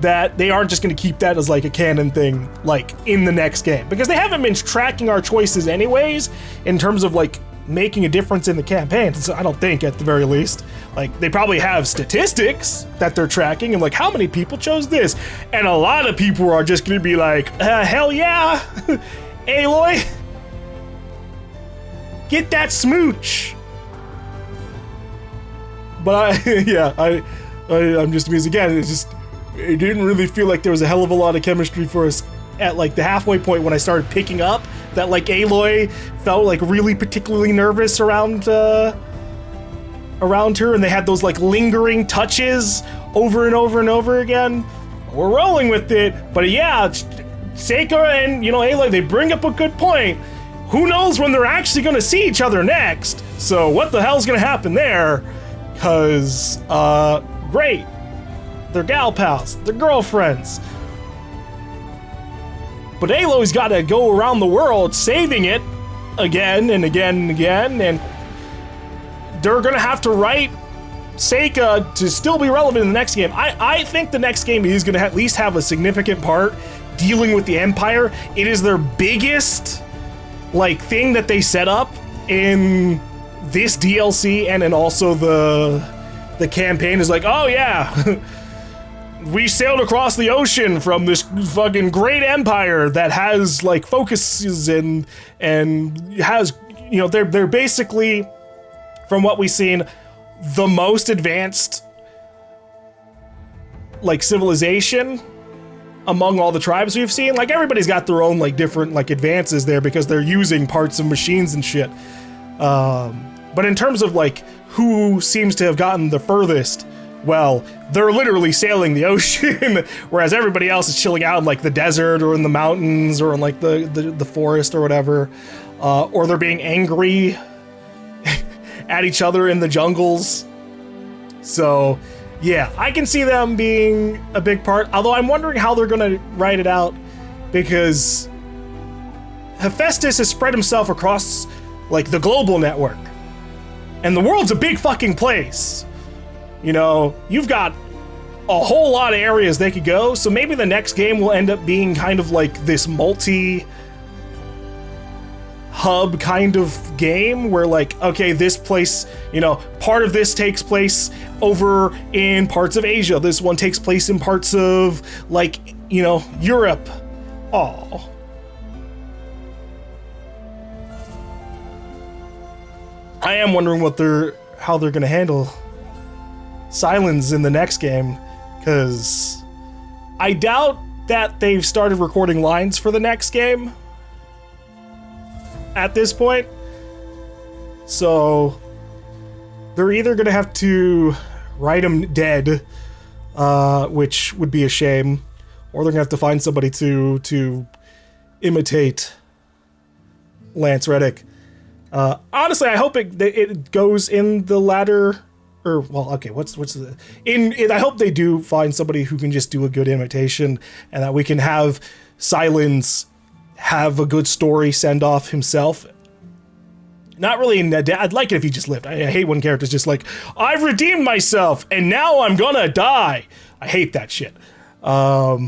that they aren't just going to keep that as like a canon thing like in the next game. Because they haven't been tracking our choices anyways in terms of like making a difference in the campaign. So I don't think at the very least. Like they probably have statistics that they're tracking and like how many people chose this. And a lot of people are just going to be like, hell yeah, Aloy. Get that smooch. But I'm just amused again. It didn't really feel like there was a hell of a lot of chemistry for us at like the halfway point when I started picking up that like Aloy felt like really particularly nervous around her, and they had those like lingering touches over and over and over again. We're rolling with it, but yeah, Seyka and Aloy, they bring up a good point. Who knows when they're actually going to see each other next? So what the hell's going to happen there? Because, great. They're gal pals. They're girlfriends. But Aloy's got to go around the world saving it again and again and again. And they're going to have to write Seyka to still be relevant in the next game. I think the next game is going to at least have a significant part dealing with the Empire. It is their biggest like thing that they set up in this DLC and in also the campaign is like, oh yeah, we sailed across the ocean from this fucking great empire that has like focuses and has they're basically, from what we've seen, the most advanced like civilization among all the tribes we've seen. Like everybody's got their own like different like advances there because they're using parts of machines and shit. But in terms of like who seems to have gotten the furthest, well, they're literally sailing the ocean, whereas everybody else is chilling out in like the desert or in the mountains or in like the forest or whatever. Or they're being angry at each other in the jungles. So yeah, I can see them being a big part, although I'm wondering how they're gonna write it out, because Hephaestus has spread himself across like the global network, and the world's a big fucking place. You've got a whole lot of areas they could go, so maybe the next game will end up being kind of like this multi-hub kind of game where like, okay, this place, part of this takes place over in parts of Asia. This one takes place in parts of like, Europe. Oh. I am wondering how they're gonna handle Silence in the next game, because I doubt that they've started recording lines for the next game at this point. So they're either gonna have to write him dead, which would be a shame, or they're gonna have to find somebody to imitate Lance Reddick. Honestly, I hope it goes in the latter. Or, well, okay, what's the... I hope they do find somebody who can just do a good imitation, and that we can have Silence have a good story send-off himself. Not really in that... I'd like it if he just lived. I hate when characters just like, I've redeemed myself, and now I'm gonna die. I hate that shit. But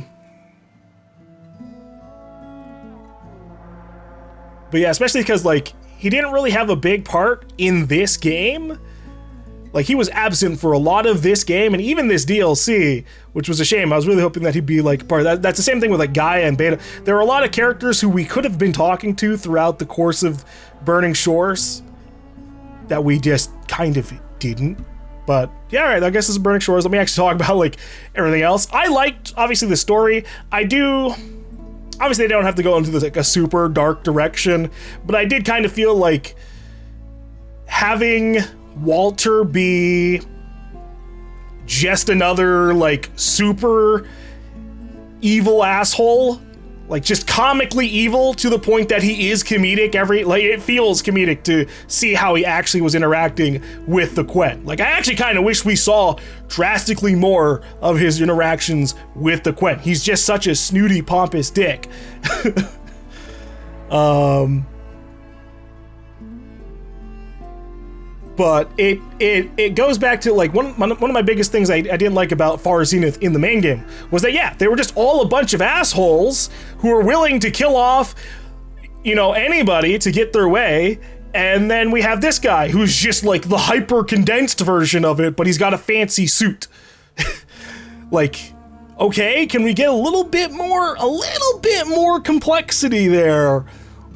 yeah, especially because, like, he didn't really have a big part in this game. Like, he was absent for a lot of this game and even this DLC, which was a shame. I was really hoping that he'd be like part of that. That's the same thing with like Gaia and Beta. There are a lot of characters who we could have been talking to throughout the course of Burning Shores that we just kind of didn't. But yeah, all right, I guess this is Burning Shores. Let me actually talk about like everything else. I liked obviously the story. Obviously they don't have to go into this like a super dark direction, but I did kind of feel like having Walter be just another like super evil asshole, like just comically evil to the point that he is comedic. It feels comedic to see how he actually was interacting with the Quen. Like I actually kind of wish we saw drastically more of his interactions with the Quen. He's just such a snooty, pompous dick. But it goes back to like one of my biggest things I didn't like about Far Zenith in the main game was that, yeah, they were just all a bunch of assholes who were willing to kill off, anybody to get their way. And then we have this guy who's just like the hyper condensed version of it, but he's got a fancy suit. Like, okay, can we get a little bit more complexity there?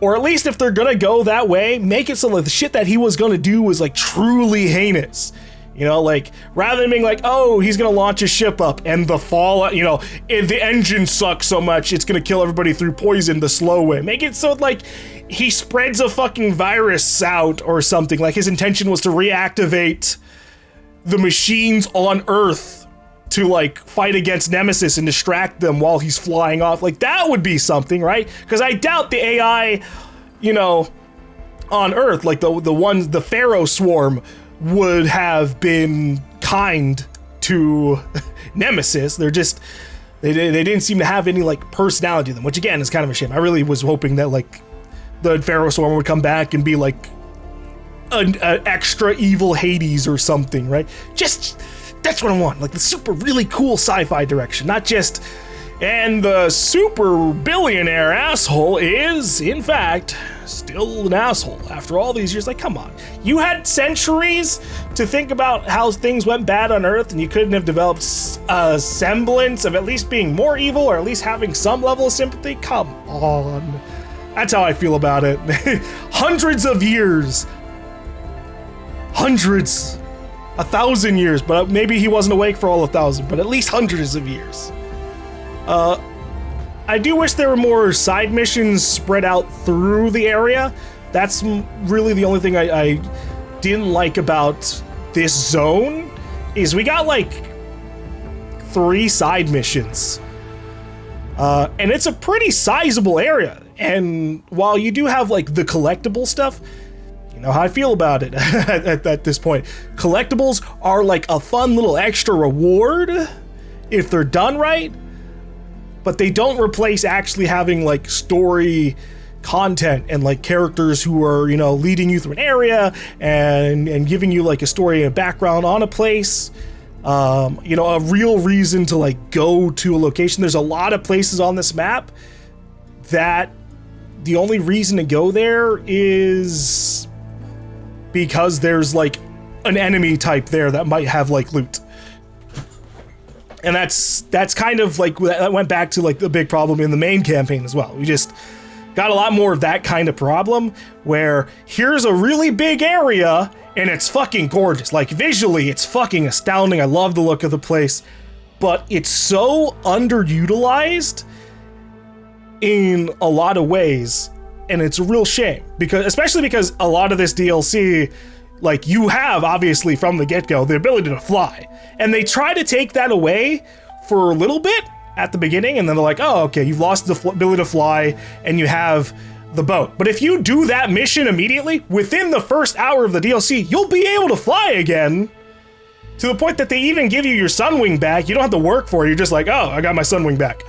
Or at least if they're gonna go that way, make it so like the shit that he was gonna do was like truly heinous. Like rather than being like, oh, he's gonna launch his ship up and the fallout, the engine sucks so much it's gonna kill everybody through poison the slow way. Make it so like he spreads a fucking virus out or something. Like his intention was to reactivate the machines on Earth to like fight against Nemesis and distract them while he's flying off. Like that would be something, right? Because I doubt the AI, on Earth, like the Pharaoh swarm would have been kind to Nemesis. They're just, they didn't seem to have any like personality to them, which again is kind of a shame. I really was hoping that like the Pharaoh swarm would come back and be like an extra evil Hades or something, right? That's what I want, like the super really cool sci-fi direction, not just, and the super billionaire asshole is, in fact, still an asshole after all these years. Like, come on. You had centuries to think about how things went bad on Earth and you couldn't have developed a semblance of at least being more evil or at least having some level of sympathy? Come on. That's how I feel about it. Hundreds of years. Hundreds. 1,000 years, but maybe he wasn't awake for all 1,000, but at least hundreds of years. I do wish there were more side missions spread out through the area. That's really the only thing I didn't like about this zone, is we got like 3 side missions. And it's a pretty sizable area. And while you do have like the collectible stuff, know how I feel about it at this point. Collectibles are like a fun little extra reward if they're done right, but they don't replace actually having like story content and like characters who are, leading you through an area and giving you like a story and background on a place. A real reason to like go to a location. There's a lot of places on this map that the only reason to go there is because there's like an enemy type there that might have like loot. And that's kind of like, that went back to like the big problem in the main campaign as well. We just got a lot more of that kind of problem where here's a really big area and it's fucking gorgeous. Like visually, it's fucking astounding. I love the look of the place, but it's so underutilized in a lot of ways. And it's a real shame, especially because a lot of this DLC, like you have obviously from the get-go the ability to fly, and they try to take that away for a little bit at the beginning, and then they're like, oh, okay, you've lost the ability to fly and you have the boat. But if you do that mission immediately within the first hour of the DLC, you'll be able to fly again, to the point that they even give you your Sunwing back. You don't have to work for it. You're just like, oh, I got my Sunwing back.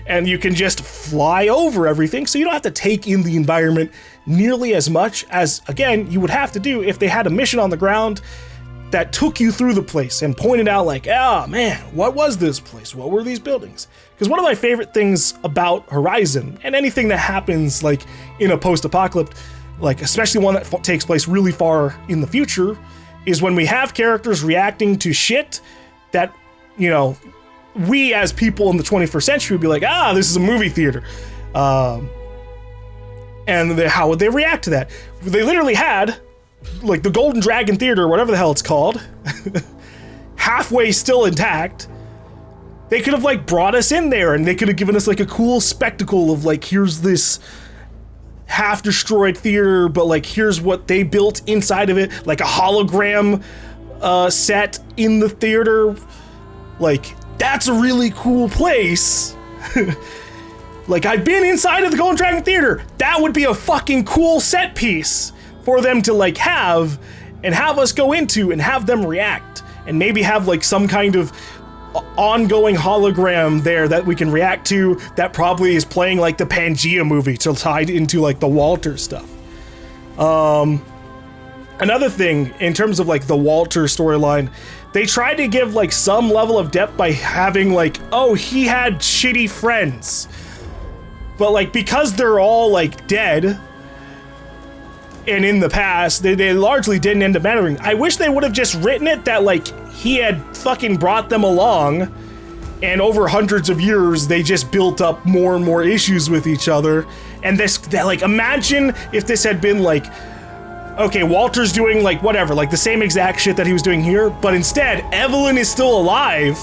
And you can just fly over everything, so you don't have to take in the environment nearly as much as, again, you would have to do if they had a mission on the ground that took you through the place and pointed out like, oh man, what was this place? What were these buildings? Because one of my favorite things about Horizon, and anything that happens like in a post-apocalypse, like especially one that takes place really far in the future, is when we have characters reacting to shit that, we as people in the 21st century would be like, this is a movie theater. And how would they react to that? They literally had like the Golden Dragon Theater, whatever the hell it's called, halfway still intact. They could have like brought us in there and they could have given us like a cool spectacle of like, here's this half destroyed theater, but like here's what they built inside of it, like a hologram set in the theater. Like, that's a really cool place. Like, I've been inside of the Golden Dragon Theater. That would be a fucking cool set piece for them to like have and have us go into and have them react and maybe have like some kind of ongoing hologram there that we can react to that probably is playing like the Pangea movie to tie into like the Walter stuff. Another thing in terms of like the Walter storyline, they tried to give like some level of depth by having like, oh, he had shitty friends. But like, because they're all like dead and in the past, they largely didn't end up mattering. I wish they would have just written it that like he had fucking brought them along and over hundreds of years, they just built up more and more issues with each other. And that like, imagine if this had been like, okay, Walter's doing like whatever, like the same exact shit that he was doing here, but instead Evelyn is still alive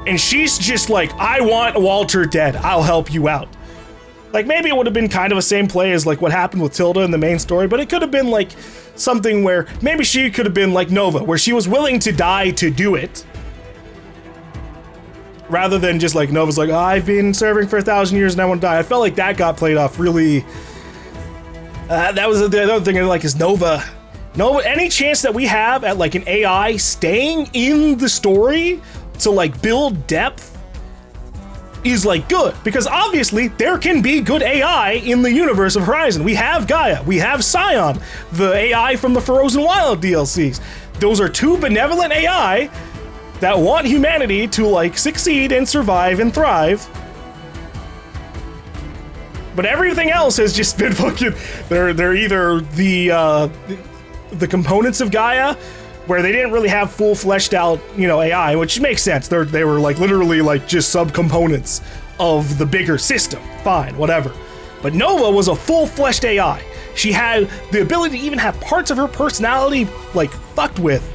and she's just like, I want Walter dead, I'll help you out. Like maybe it would have been kind of a same play as like what happened with Tilda in the main story, but it could have been like something where maybe she could have been like Nova, where she was willing to die to do it. Rather than just like Nova's like, oh, I've been serving for 1,000 years and I want to die. I felt like that got played off really. That was the other thing I like is Nova, any chance that we have at like an AI staying in the story to like build depth is like good, because obviously there can be good AI in the universe of Horizon. We have Gaia, we have Scion, the AI from the Frozen Wild DLCs. Those are two benevolent AI that want humanity to like succeed and survive and thrive. But everything else has just been fucking, they're either the components of Gaia, where they didn't really have full fleshed out, you know, AI, which makes sense. They were like literally like just subcomponents of the bigger system. Fine, whatever. But Nova was a full fleshed AI. She had the ability to even have parts of her personality like fucked with.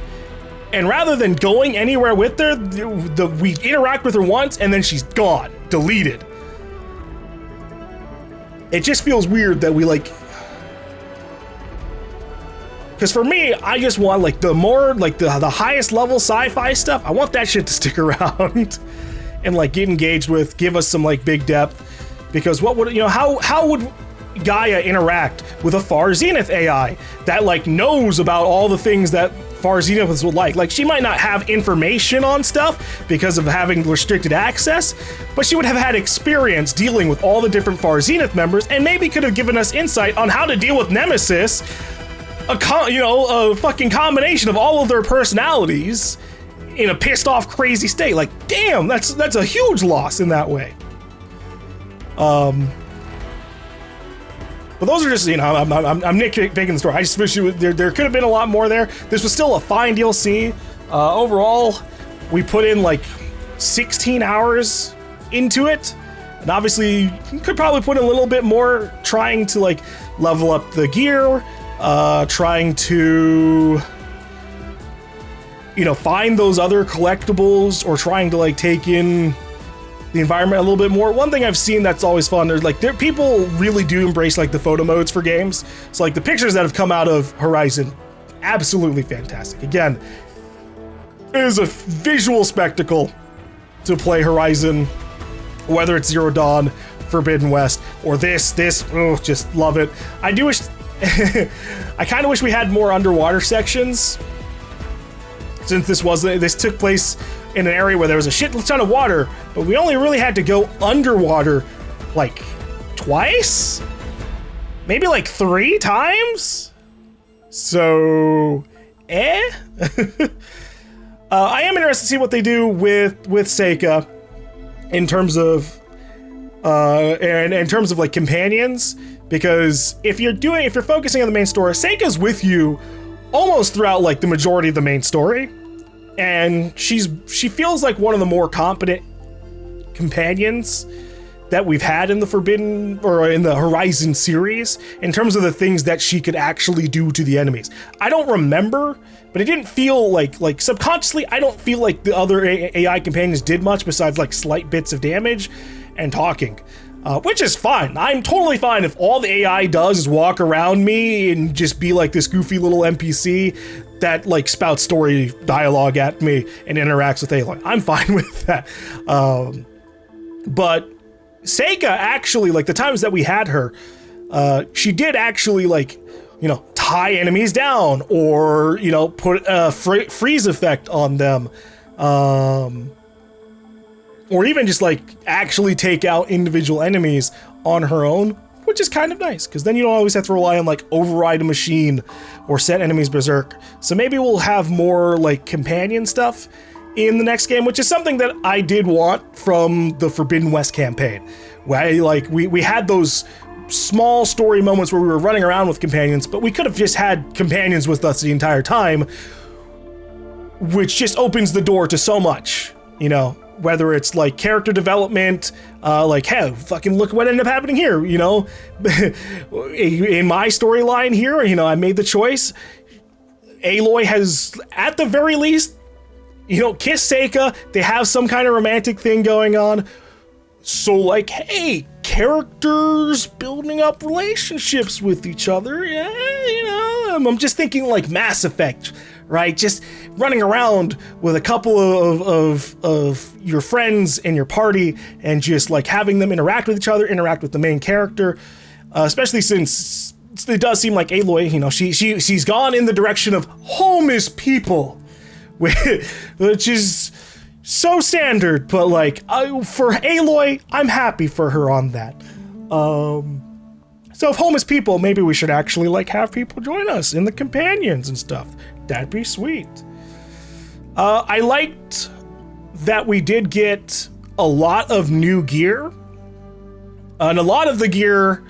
And rather than going anywhere with her, we interact with her once and then she's gone, deleted. It just feels weird that we like, because for me, I just want like the more like the highest level sci-fi stuff. I want that shit to stick around and like get engaged with, give us some like big depth. Because what would, you know, how would Gaia interact with a Far Zenith AI that like knows about all the things that Far Zeniths would like? Like she might not have information on stuff because of having restricted access, but she would have had experience dealing with all the different Far Zenith members and maybe could have given us insight on how to deal with Nemesis, a fucking combination of all of their personalities in a pissed off crazy state. Like, damn, that's a huge loss in that way. But those are just, you know, I'm nitpicking the story. I just wish there could have been a lot more there. This was still a fine DLC. Overall, we put in like 16 hours into it. And obviously, you could probably put in a little bit more trying to like level up the gear, trying to, you know, find those other collectibles or trying to like take in the environment a little bit more. One thing I've seen that's always fun, people really do embrace like the photo modes for games. So like the pictures that have come out of Horizon, absolutely fantastic. Again, it is a visual spectacle to play Horizon, whether it's Zero Dawn, Forbidden West, or this, just love it. I do wish, I kind of wish we had more underwater sections, since this took place in an area where there was a shit ton of water, but we only really had to go underwater like twice? Maybe like 3 times? So, I am interested to see what they do with Seyka in terms of and in terms of like companions, because if you're focusing on the main story, Seyka's with you almost throughout like the majority of the main story. And she feels like one of the more competent companions that we've had in the Forbidden or in the Horizon series in terms of the things that she could actually do to the enemies. I don't remember, but it didn't feel like subconsciously, I don't feel like the other AI companions did much besides like slight bits of damage and talking, which is fine. I'm totally fine if all the AI does is walk around me and just be like this goofy little NPC that like spouts story dialogue at me and interacts with Aloy. I'm fine with that. But Seyka actually, like the times that we had her, she did actually like, you know, tie enemies down or, you know, put a freeze effect on them. Or even just like actually take out individual enemies on her own, which is kind of nice because then you don't always have to rely on like override a machine or set enemies berserk. So maybe we'll have more like companion stuff in the next game, which is something that I did want from the Forbidden West campaign, where like we had those small story moments where we were running around with companions, but we could have just had companions with us the entire time, which just opens the door to so much, you know, whether it's like character development, like, hey, fucking look what ended up happening here, you know, in my storyline here, you know, I made the choice. Aloy has, at the very least, you know, kissed Seyka. They have some kind of romantic thing going on. So, like, hey, characters building up relationships with each other. Yeah, you know, I'm just thinking like Mass Effect, right? Just running around with a couple of your friends and your party and just like having them interact with each other, interact with the main character, especially since it does seem like Aloy, you know, she's gone in the direction of home is people. Which is so standard, but like for Aloy, I'm happy for her on that. So if home is people, maybe we should actually like have people join us in the companions and stuff. That'd be sweet. I liked that we did get a lot of new gear, and a lot of the gear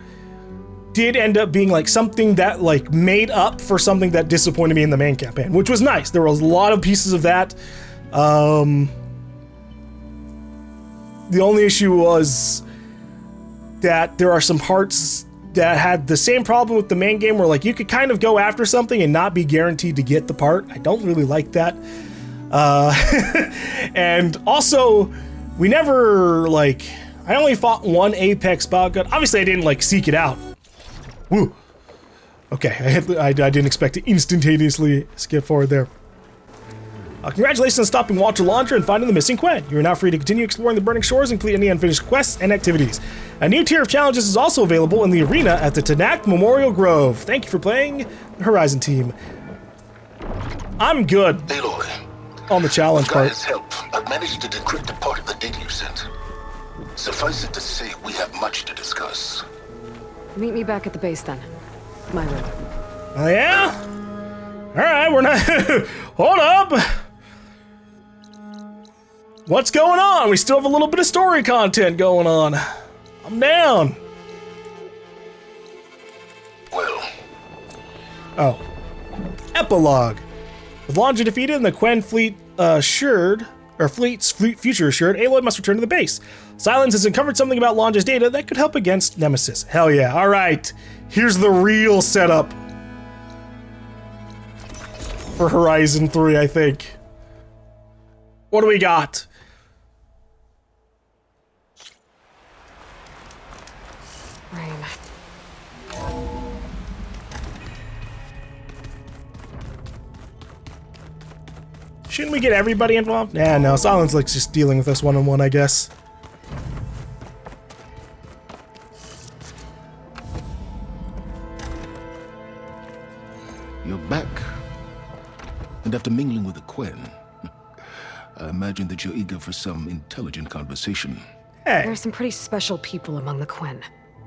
did end up being like something that like made up for something that disappointed me in the main campaign, which was nice. There was a lot of pieces of that. The only issue was that there are some parts that had the same problem with the main game where like you could kind of go after something and not be guaranteed to get the part. I don't really like that. And also we never like, I only fought one Apex bot gun. Obviously I didn't like seek it out. Woo. Okay, I didn't expect to instantaneously skip forward there. Congratulations on stopping Walter Londra and finding the missing Quen. You are now free to continue exploring the burning shores and complete any unfinished quests and activities. A new tier of challenges is also available in the arena at the Tenakth Memorial Grove. Thank you for playing the Horizon team. I'm good Aloy, on the challenge with part. Gaia's help, I've managed to decrypt a part of the data you sent. Suffice it to say, we have much to discuss. Meet me back at the base then. My room. Oh yeah? Alright, we're not... Hold up! What's going on? We still have a little bit of story content going on. I'm down. Well. Oh. Epilogue. With Londra defeated and the Quen fleet fleet's future assured, Aloy must return to the base. Silence has uncovered something about Londra's data that could help against Nemesis. Hell yeah. All right. Here's the real setup for Horizon 3, I think. What do we got? Rain. Shouldn't we get everybody involved? Nah, no. Silence likes just dealing with us one-on-one, I guess. You're back. And after mingling with the Quen, I imagine that you're eager for some intelligent conversation. Hey. There are some pretty special people among the Quen.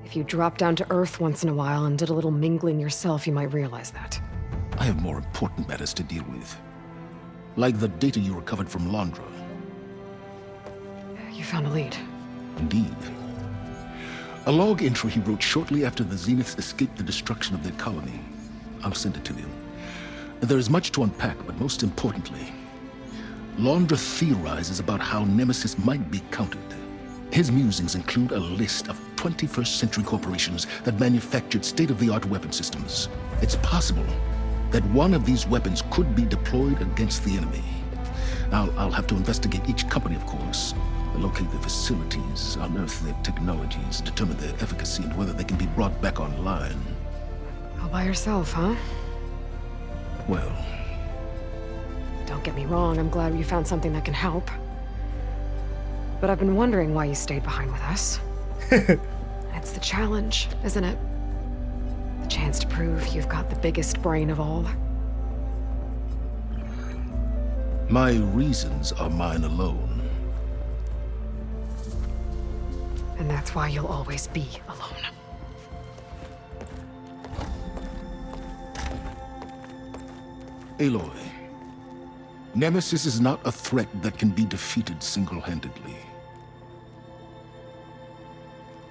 If you dropped down to Earth once in a while and did a little mingling yourself, you might realize that. I have more important matters to deal with. Like the data you recovered from Londra. You found a lead. Indeed. A log entry he wrote shortly after the Zeniths escaped the destruction of their colony. I'll send it to you. There is much to unpack, but most importantly, Londra theorizes about how Nemesis might be countered. His musings include a list of 21st century corporations that manufactured state-of-the-art weapon systems. It's possible that one of these weapons could be deployed against the enemy. I'll have to investigate each company, of course, locate their facilities, unearth their technologies, determine their efficacy, and whether they can be brought back online. All by yourself, huh? Well, don't get me wrong, I'm glad you found something that can help. But I've been wondering why you stayed behind with us. It's the challenge, isn't it? The chance to prove you've got the biggest brain of all. my reasons are mine alone. And that's why you'll always be alone. Aloy, Nemesis is not a threat that can be defeated single-handedly.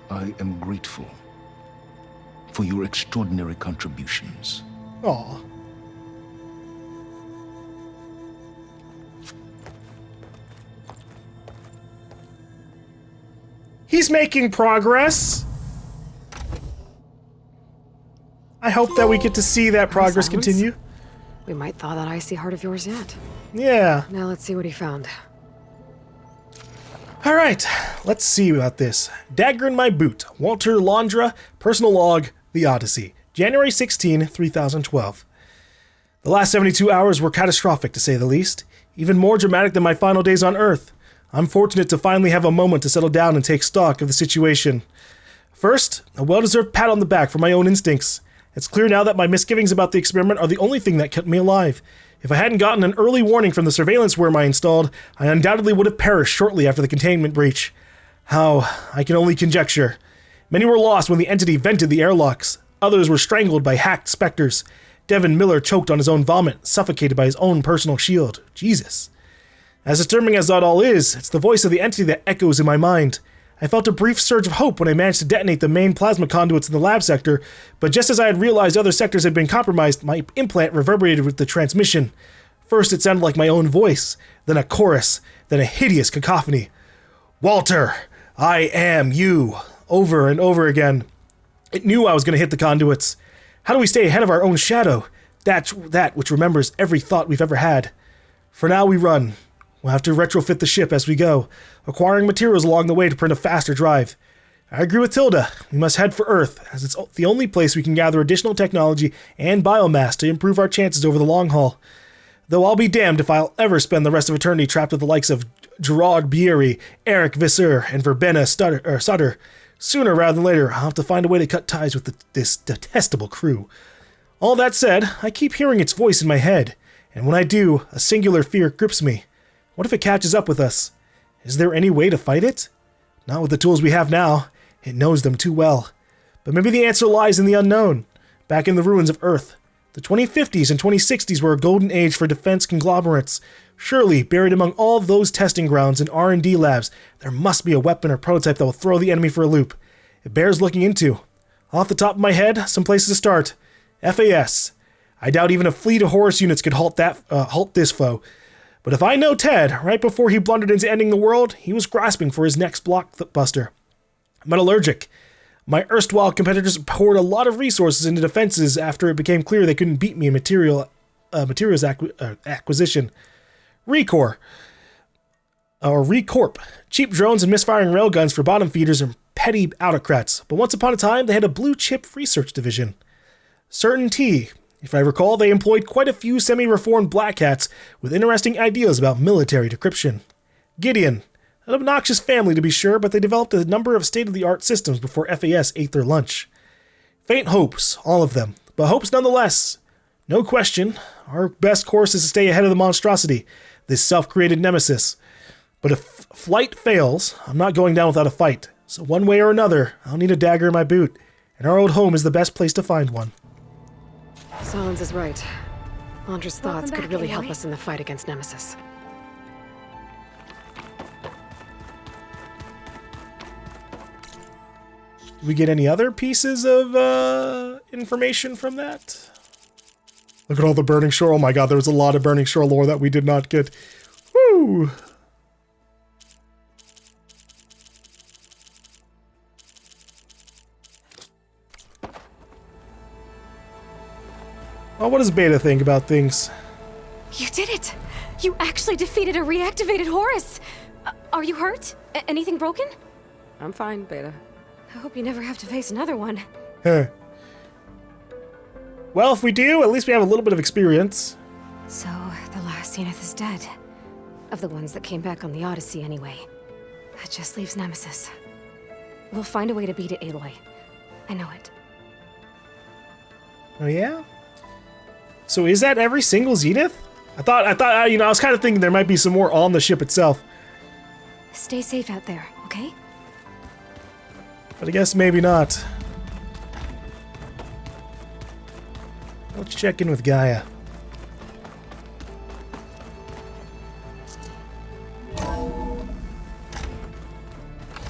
I am grateful for your extraordinary contributions. Aw. He's making progress. I hope that we get to see that progress continue. We might thaw that icy heart of yours yet. Yeah. Now let's see what he found. All right, let's see about this. Dagger in my boot. Walter Londra, personal log, The Odyssey. January 16, 3012. The last 72 hours were catastrophic, to say the least. Even more dramatic than my final days on Earth. I'm fortunate to finally have a moment to settle down and take stock of the situation. First, a well-deserved pat on the back for my own instincts. It's clear now that my misgivings about the experiment are the only thing that kept me alive. If I hadn't gotten an early warning from the surveillance worm I installed, I undoubtedly would have perished shortly after the containment breach. How? I can only conjecture. Many were lost when the entity vented the airlocks. Others were strangled by hacked specters. Devin Miller choked on his own vomit, suffocated by his own personal shield. Jesus. As disturbing as that all is, it's the voice of the entity that echoes in my mind. I felt a brief surge of hope when I managed to detonate the main plasma conduits in the lab sector, but just as I had realized other sectors had been compromised, my implant reverberated with the transmission. First it sounded like my own voice, then a chorus, then a hideous cacophony. Walter, I am you, over and over again. It knew I was going to hit the conduits. How do we stay ahead of our own shadow? That which remembers every thought we've ever had. For now we run. We'll have to retrofit the ship as we go, acquiring materials along the way to print a faster drive. I agree with Tilda. We must head for Earth, as it's the only place we can gather additional technology and biomass to improve our chances over the long haul. Though I'll be damned if I'll ever spend the rest of eternity trapped with the likes of Gerard Bieri, Eric Visser, and Verbena Sutter. Sooner rather than later, I'll have to find a way to cut ties with this detestable crew. All that said, I keep hearing its voice in my head, and when I do, a singular fear grips me. What if it catches up with us? Is there any way to fight it? Not with the tools we have now. It knows them too well. But maybe the answer lies in the unknown, back in the ruins of Earth. The 2050s and 2060s were a golden age for defense conglomerates. Surely, buried among all those testing grounds and R&D labs, there must be a weapon or prototype that will throw the enemy for a loop. It bears looking into. Off the top of my head, some places to start. FAS. I doubt even a fleet of Horus units could halt this foe. But if I know Ted, right before he blundered into ending the world, he was grasping for his next blockbuster. Metallurgic. My erstwhile competitors poured a lot of resources into defenses after it became clear they couldn't beat me in materials acquisition. Recorp. Cheap drones and misfiring railguns for bottom feeders and petty autocrats. But once upon a time, they had a blue-chip research division. Certainty. If I recall, they employed quite a few semi-reformed black hats with interesting ideas about military decryption. Gideon. An obnoxious family to be sure, but they developed a number of state-of-the-art systems before FAS ate their lunch. Faint hopes, all of them, but hopes nonetheless. No question, our best course is to stay ahead of the monstrosity, this self-created nemesis. But if flight fails, I'm not going down without a fight. So one way or another, I'll need a dagger in my boot, and our old home is the best place to find one. Solons is right. Londra's thoughts could really help us in the fight against Nemesis. Did we get any other pieces of information from that? Look at all the Burning Shore. Oh my god, there was a lot of Burning Shore lore that we did not get. Woo! Oh, what does Beta think about things? You did it! You actually defeated a reactivated Horus! Are you hurt? Anything broken? I'm fine, Beta. I hope you never have to face another one. Huh. Well, if we do, at least we have a little bit of experience. So, the last Zenith is dead. Of the ones that came back on the Odyssey, anyway. That just leaves Nemesis. We'll find a way to beat it, Aloy. I know it. Oh, yeah? So is that every single Zenith? I thought, I was kind of thinking there might be some more on the ship itself. Stay safe out there, okay? But I guess maybe not. Let's check in with Gaia.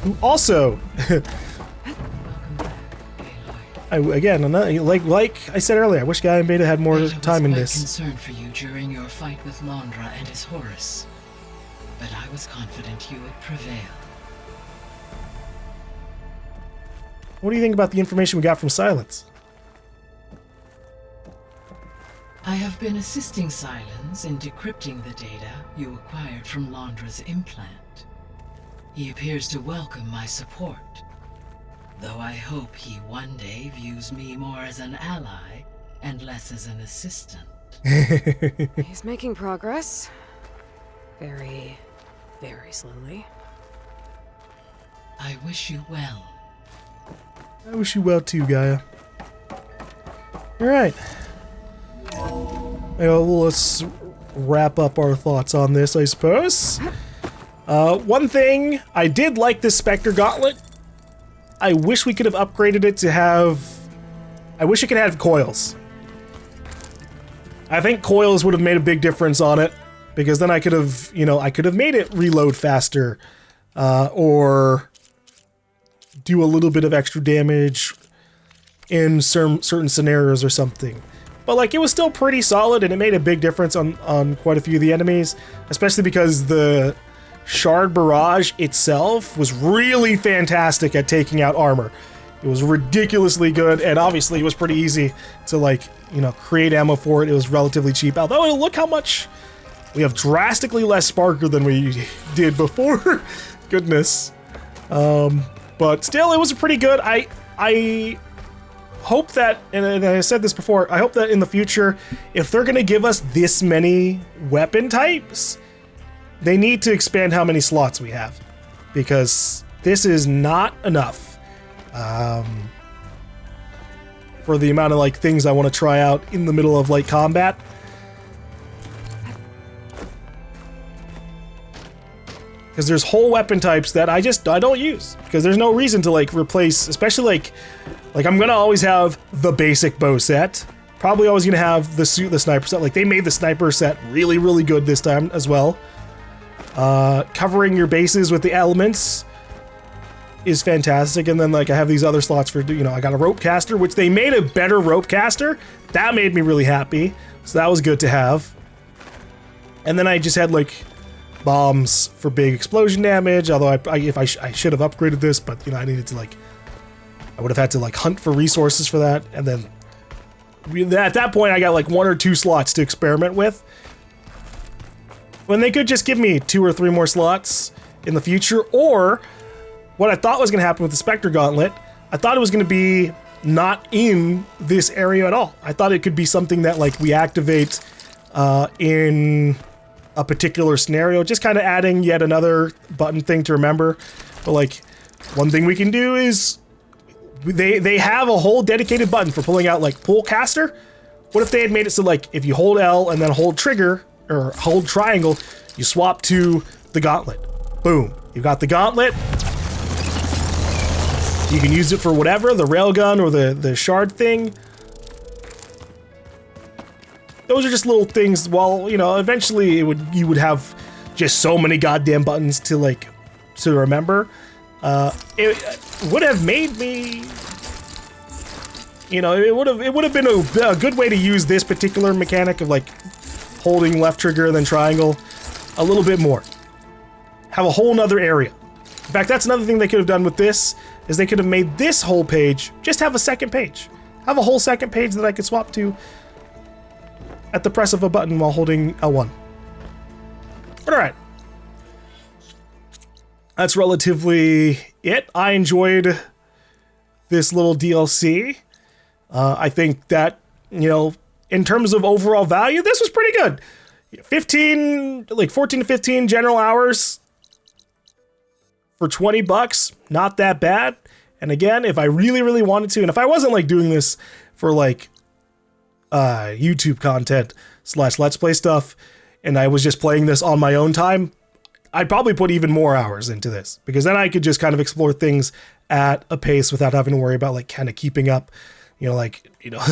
Who also, like I said earlier, I wish Gaia and Beta had more time in this. I was concerned for you during your fight with Londra and his Horus, but I was confident you would prevail. What do you think about the information we got from Silence? I have been assisting Silence in decrypting the data you acquired from Londra's implant. He appears to welcome my support, though I hope he one day views me more as an ally and less as an assistant. He's making progress. Very, very slowly. I wish you well. I wish you well too, Gaia. Alright. Let's wrap up our thoughts on this, I suppose. One thing, I did like this Spectre Gauntlet. I wish we could have upgraded it to have... I wish it could have coils. I think coils would have made a big difference on it, because then I could have, I could have made it reload faster, or do a little bit of extra damage in certain scenarios or something. But like, it was still pretty solid, and it made a big difference on quite a few of the enemies, especially because the Shard Barrage itself was really fantastic at taking out armor. It was ridiculously good, and obviously it was pretty easy to create ammo for it. It was relatively cheap, although look how much we have drastically less sparker than we did before. Goodness. But still, it was pretty good. I hope that, and I said this before, I hope that in the future, if they're going to give us this many weapon types, they need to expand how many slots we have, because this is not enough for the amount of things I want to try out in the middle of combat. Because there's whole weapon types that I don't use, because there's no reason to replace, especially I'm gonna always have the basic bow set, probably always gonna have the sniper set. They made the sniper set really, really good this time as well. Covering your bases with the elements is fantastic, and then I have these other slots for, I got a rope caster, which they made a better rope caster. That made me really happy, so that was good to have. And then I just had bombs for big explosion damage, although I should have upgraded this, but I needed to I would have had to hunt for resources for that, and then at that point I got 1 or 2 slots to experiment with, when they could just give me 2 or 3 more slots in the future. Or what I thought was going to happen with the Spectre Gauntlet, I thought it was going to be not in this area at all. I thought it could be something that we activate in a particular scenario, just kind of adding yet another button thing to remember. But one thing we can do is they have a whole dedicated button for pulling out pull caster. What if they had made it so if you hold L and then hold trigger or hold triangle, you swap to the gauntlet. Boom, you've got the gauntlet. You can use it for whatever, the railgun or the shard thing. Those are just little things. Well, eventually you would have just so many goddamn buttons to remember. It would have made me, it would have been a good way to use this particular mechanic of holding left trigger and then triangle a little bit more. Have a whole nother area. In fact, that's another thing they could have done with this, is they could have made this whole page just have a second page. Have a whole second page that I could swap to. at the press of a button while holding L1. But alright. That's relatively it. I enjoyed this little DLC. I think that, you know, in terms of overall value, this was pretty good. 14 to 15 general hours for $20, not that bad. And again, if I really, really wanted to, and if I wasn't like doing this for like YouTube content / Let's Play stuff, and I was just playing this on my own time, I'd probably put even more hours into this, because then I could just kind of explore things at a pace without having to worry about like kind of keeping up, you know, like, you know,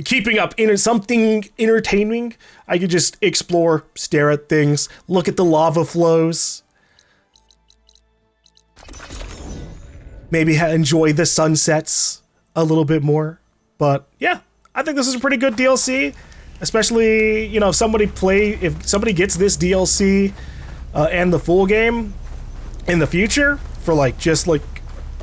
keeping up in something entertaining. I could just explore, stare at things, look at the lava flows, maybe enjoy the sunsets a little bit more. But yeah, I think this is a pretty good DLC, especially, you know, if somebody gets this DLC and the full game in the future for like just like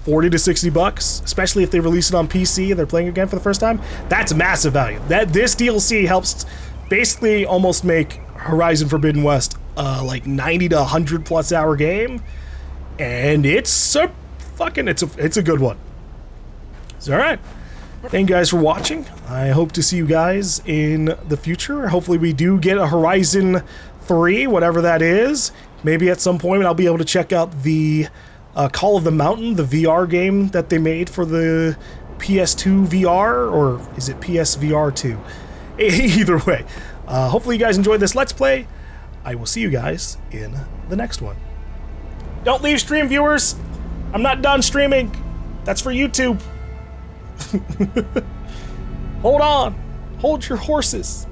$40 to $60, especially if they release it on PC and they're playing again for the first time, that's massive value. This DLC helps basically almost make Horizon Forbidden West like 90 to 100 plus hour game, and it's a good one. So all right, thank you guys for watching. I hope to see you guys in the future. Hopefully we do get a Horizon 3, whatever that is. Maybe at some point I'll be able to check out the Call of the Mountain, the VR game that they made for the PS2 VR, or is it PSVR 2? Either way, hopefully you guys enjoyed this Let's Play. I will see you guys in the next one. Don't leave stream, viewers. I'm not done streaming. That's for YouTube. Hold on. Hold your horses.